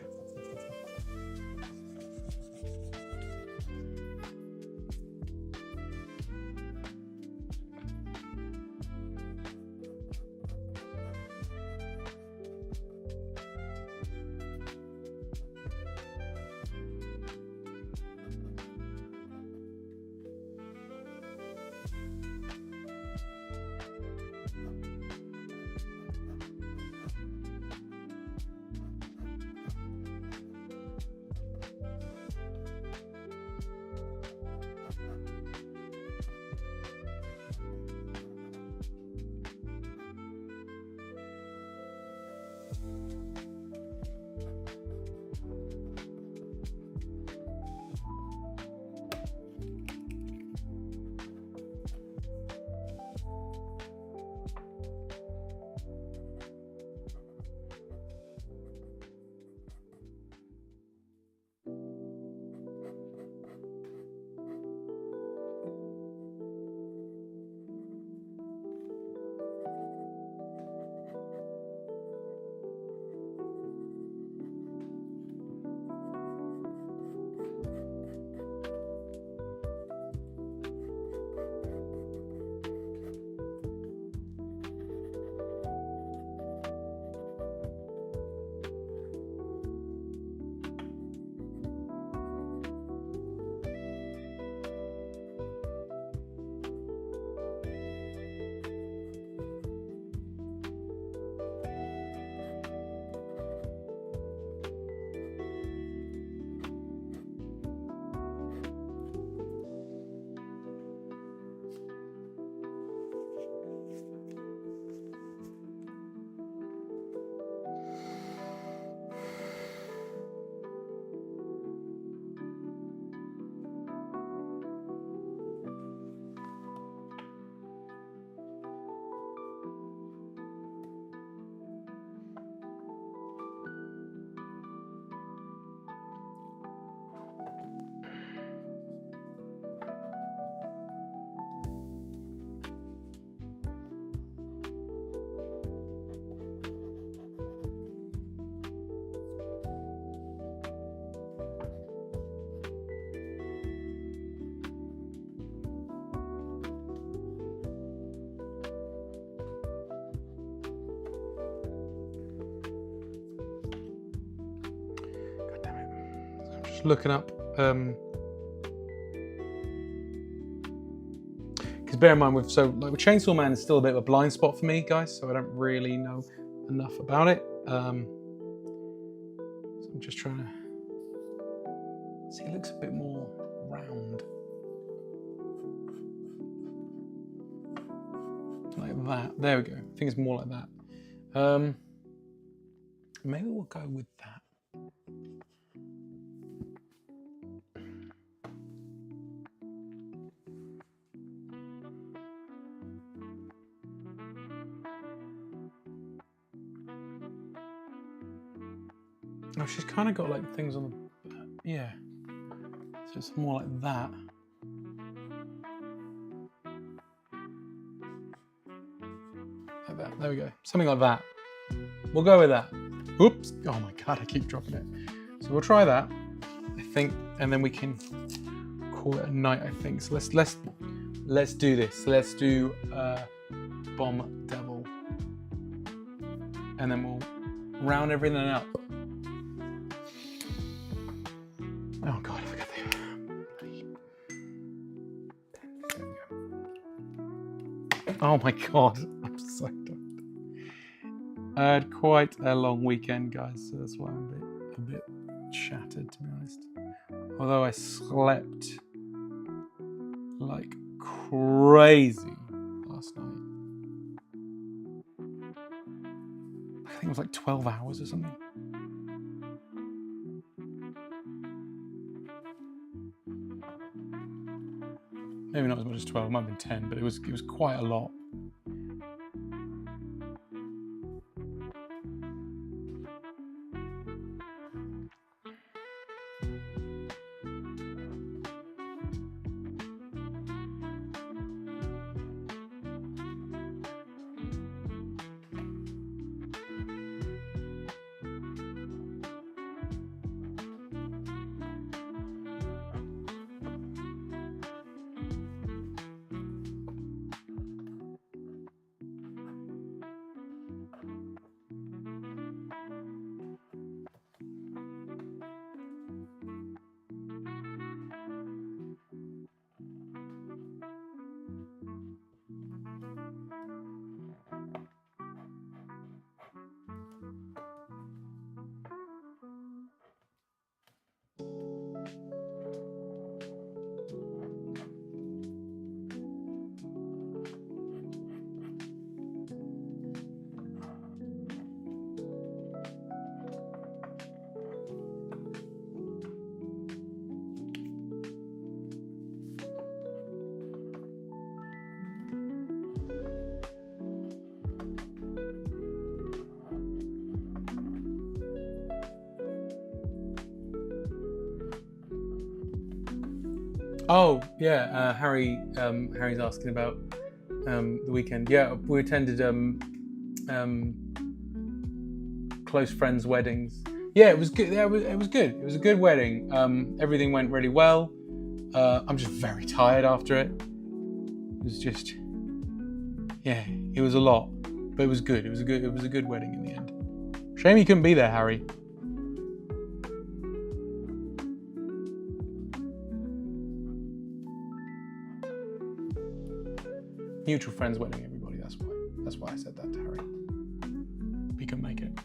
just looking up. Because bear in mind, with Chainsaw Man is still a bit of a blind spot for me, guys. So I don't really know enough about it. So I'm just trying to see. It looks a bit more round, like that. There we go. I think it's more like that. Maybe we'll go with that. Oh, she's kind of got like things on the, yeah. So it's more like that. Like that. There we go. Something like that. We'll go with that. Oops. Oh my God, I keep dropping it. So we'll try that, I think, and then we can call it a night, I think. So let's do this. Let's do Bomb Devil. And then we'll round everything up. Oh God, I forgot the... Oh my God, I'm so tired. I had quite a long weekend, guys, so that's why I'm a bit shattered, to be honest. Although I slept like crazy last night. I think it was like 12 hours or something. Maybe not as much as 12, it might have been 10, but it was quite a lot. Oh yeah, Harry's asking about the weekend. Yeah, we attended close friends' weddings. Yeah, it was good. Yeah, it was good. It was a good wedding. Everything went really well. I'm just very tired after it. It was just, yeah, it was a lot, but it was good. It was a good wedding in the end. Shame you couldn't be there, Harry. Mutual friends' wedding, everybody. That's why I said that to Harry. He couldn't make it.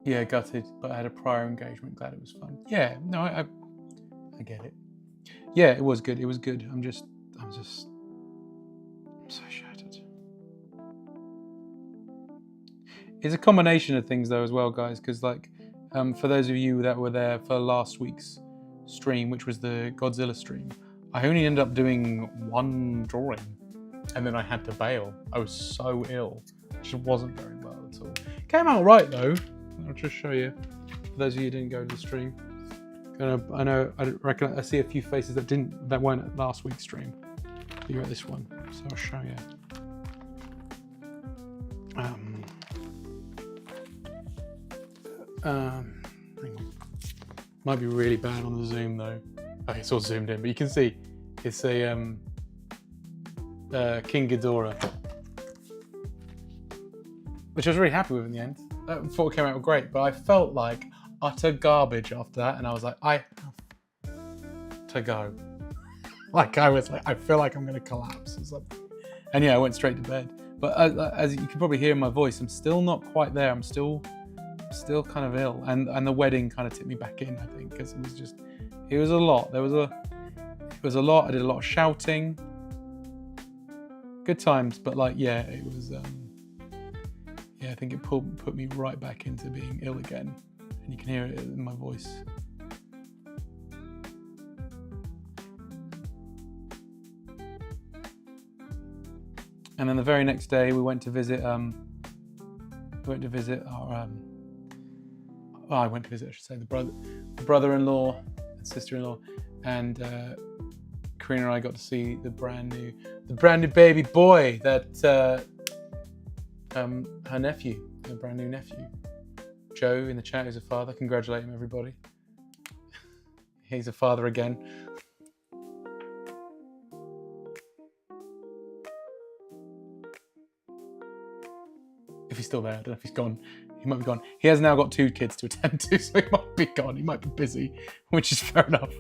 Yeah, gutted, but I had a prior engagement. Glad it was fun. Yeah, no, I get it. Yeah, it was good. It was good. I'm so shattered. It's a combination of things though as well, guys, because like for those of you that were there for last week's stream, which was the Godzilla stream, I only ended up doing one drawing and then I had to bail. I was so ill. It just wasn't very well at all. Came out right though. I'll just show you. For those of you who didn't go to the stream. I reckon I see a few faces that weren't at last week's stream. You're at this one, so I'll show you. Hang on. Might be really bad on the zoom though. Okay, it's all zoomed in, but you can see it's a King Ghidorah, which I was really happy with in the end. I thought it came out great, but I felt like utter garbage after that, and I was like, I have to go. Like I was like, I feel like I'm going to collapse or something. And yeah, I went straight to bed. But as you can probably hear in my voice, I'm still not quite there. I'm still kind of ill, and the wedding kind of tipped me back in, I think, because it was a lot. It was a lot. I did a lot of shouting. Good times, but like, yeah, it was. Yeah, I think it put me right back into being ill again, and you can hear it in my voice. And then the very next day, we went to visit. I went to visit, I should say, the brother-in-law and sister-in-law, and Karina and I got to see the brand new baby boy that her nephew, her brand new nephew, Joe in the chat is a father. Congratulate him, everybody. He's a father again. If he's still there, I don't know if he's gone. He might be gone. He has now got 2 kids to attend to, so he might be gone. He might be busy, which is fair enough.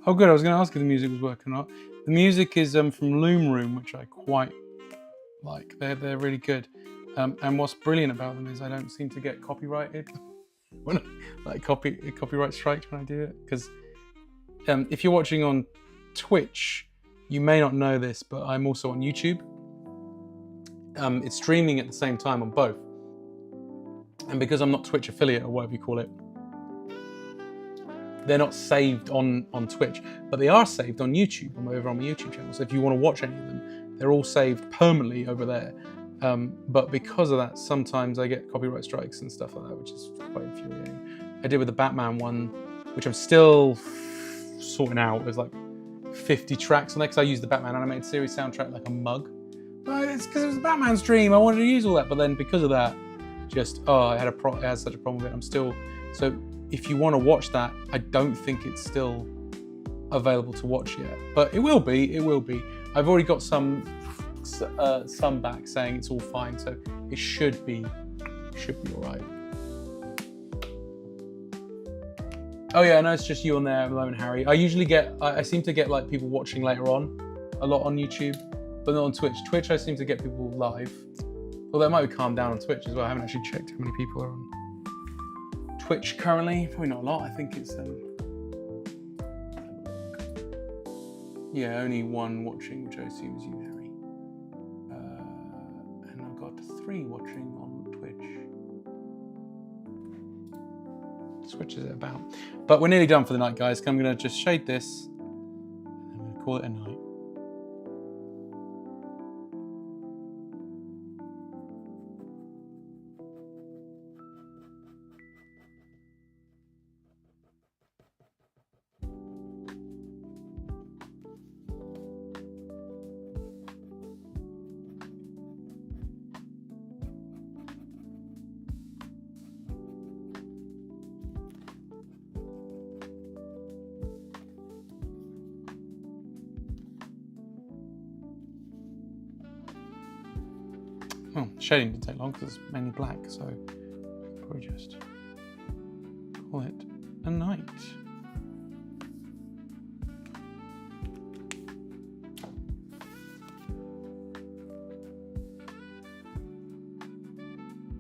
Oh, good. I was going to ask if the music was working or not. The music is from Loom Room, which I quite like. They're really good. And what's brilliant about them is I don't seem to get copyrighted when copyright strikes when I do it. Because if you're watching on Twitch, you may not know this, but I'm also on YouTube. It's streaming at the same time on both. And because I'm not Twitch affiliate or whatever you call it, they're not saved on Twitch, but they are saved on YouTube. I'm over on my YouTube channel. So if you want to watch any of them, they're all saved permanently over there. But because of that, sometimes I get copyright strikes and stuff like that, which is quite infuriating. I did with the Batman one, which I'm still sorting out. There's like 50 tracks on there because I used the Batman animated series soundtrack like a mug. But it's because it was a Batman stream. I wanted to use all that, but then because of that, I had such a problem with it. So if you want to watch that, I don't think it's still available to watch yet, but it will be. I've already got some some back saying it's all fine, so it should be all right. Oh yeah, I know it's just you on there at the moment, Harry. I seem to get like people watching later on, a lot on YouTube, but not on Twitch. Twitch, I seem to get people live. Although it might be calmed down on Twitch as well. I haven't actually checked how many people are on Twitch currently. Probably not a lot. I think it's yeah, only one watching, which I assume is you, Harry. And I've got 3 watching on Twitch. Switch is it about? But we're nearly done for the night, guys. I'm going to just shade this and I'm going to call it a night. Well, shading didn't take long because it's mainly black, so probably just call it a night.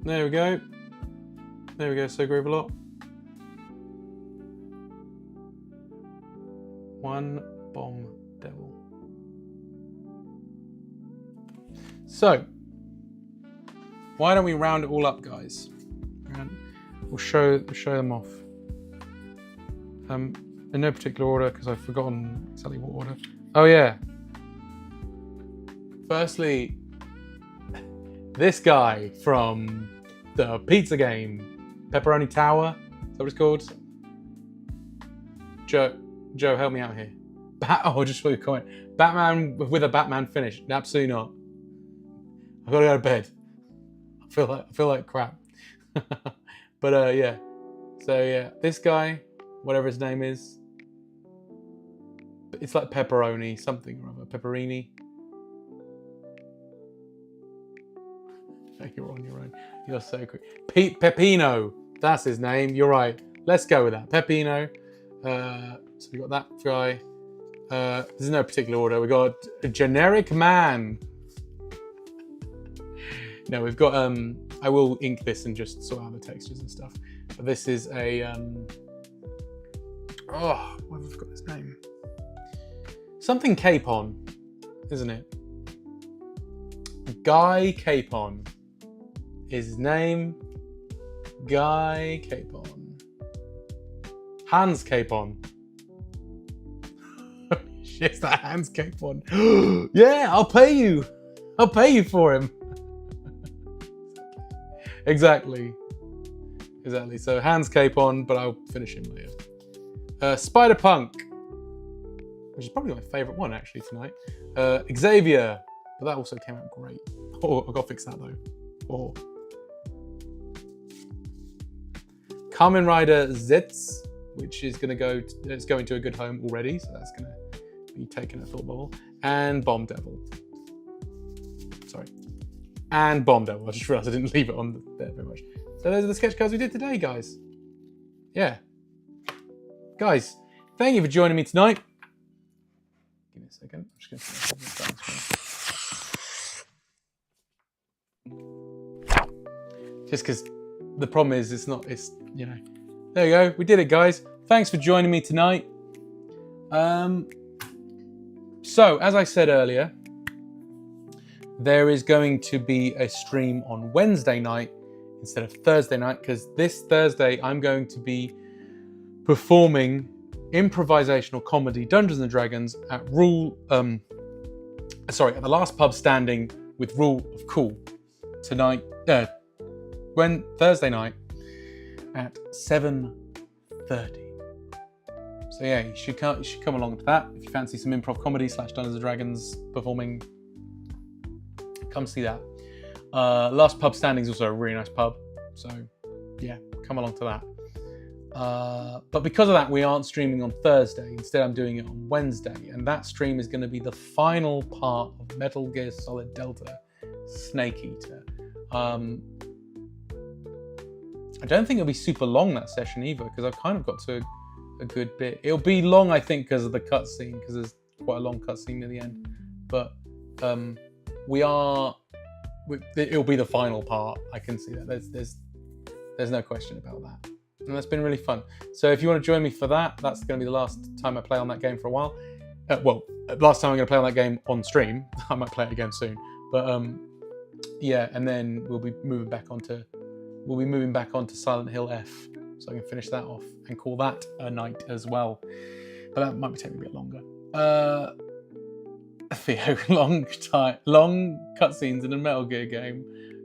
There we go. There we go, so Gravelot. One bomb devil. So, why don't we round it all up, guys? We'll show them off. In no particular order, because I've forgotten exactly what order. Oh yeah. Firstly, this guy from the pizza game, Pepperoni Tower. Is that what it's called? Joe, help me out here. Just for your comment. Batman with a Batman finish? Absolutely not. I've got to go to bed. I feel like crap. But yeah. So yeah, this guy, whatever his name is, it's like pepperoni, something or other. Pepperini. You're on your own. You're so quick. Peppino. That's his name. You're right. Let's go with that. Peppino. So we got that guy. There's no particular order. We got a generic man. No, we've got I will ink this and just sort out the textures and stuff. But this is a oh, why have I forgot his name? Something Capon, isn't it? Guy Capon. His name, Guy Capon. Hans Capon. Shit's that Hans Capon. Yeah, I'll pay you. I'll pay you for him. Exactly. So Hans Capon, but I'll finish him later. Spider-Punk, which is probably my favourite one actually tonight. Xavier, but that also came out great. Oh, I've got to fix that though. Oh. Kamen Rider Zitz, which is going to a good home already, so that's going to be taken a thought bubble. And Bomb Devil. Sorry. And Bomb Devil. I just realised I didn't leave it on there very much. So those are the sketch cards we did today, guys. Yeah. Guys, thank you for joining me tonight. Give me a second. I'm just going to just because the problem is you know. There you go. We did it, guys. Thanks for joining me tonight. So, as I said earlier, there is going to be a stream on Wednesday night instead of Thursday night, because this Thursday I'm going to be performing improvisational comedy Dungeons and Dragons at the Last Pub Standing with Rule of Cool tonight. Thursday night at 7:30. So yeah, you should come along to that if you fancy some improv comedy / Dungeons and Dragons performing. Come see that. Last Pub Standing is also a really nice pub, so yeah, come along to But because of that, we aren't streaming on Thursday. Instead, I'm doing it on Wednesday. And that stream is going to be the final part of Metal Gear Solid Delta Snake Eater. I don't think it'll be super long, that session either, because I've kind of got to a good bit. It'll be long, I think, because of the cutscene, because there's quite a long cutscene near the end. But it'll be the final part. I can see that. There's no question about that. And that's been really fun. So if you want to join me for that, that's going to be the last time I play on that game for a while. Last time I'm going to play on that game on stream. I might play it again soon. But yeah, and then we'll be moving back onto Silent Hill F, so I can finish that off and call that a night as well. But that might take me a bit longer. Theo, long cutscenes in a Metal Gear game.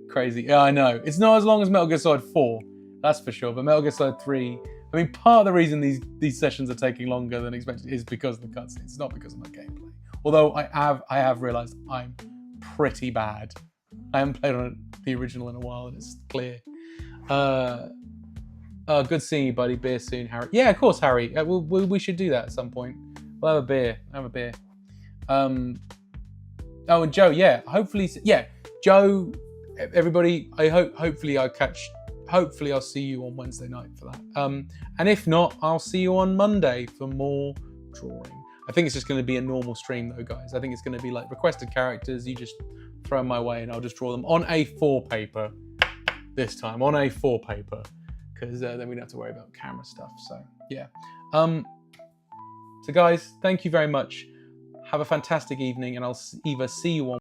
Crazy. Yeah, I know. It's not as long as Metal Gear Solid 4, that's for sure. But Metal Gear Solid 3, I mean, part of the reason these sessions are taking longer than expected is because of the cutscenes. It's not because of my gameplay. Although I have realised I'm pretty bad. I haven't played on the original in a while, and it's clear. Good seeing you, buddy. Beer soon, Harry. Yeah, of course, Harry. We should do that at some point. We'll have a beer. And Joe, yeah. Hopefully, yeah. Joe, everybody. Hopefully I'll see you on Wednesday night for that. And if not, I'll see you on Monday for more drawing. I think it's just going to be a normal stream though, guys. I think it's going to be like requested characters. You just throw them my way, and I'll just draw them on A4 paper. This time on A4 paper, because then we don't have to worry about camera stuff. So yeah. So guys, thank you very much. Have a fantastic evening, and I'll either see you on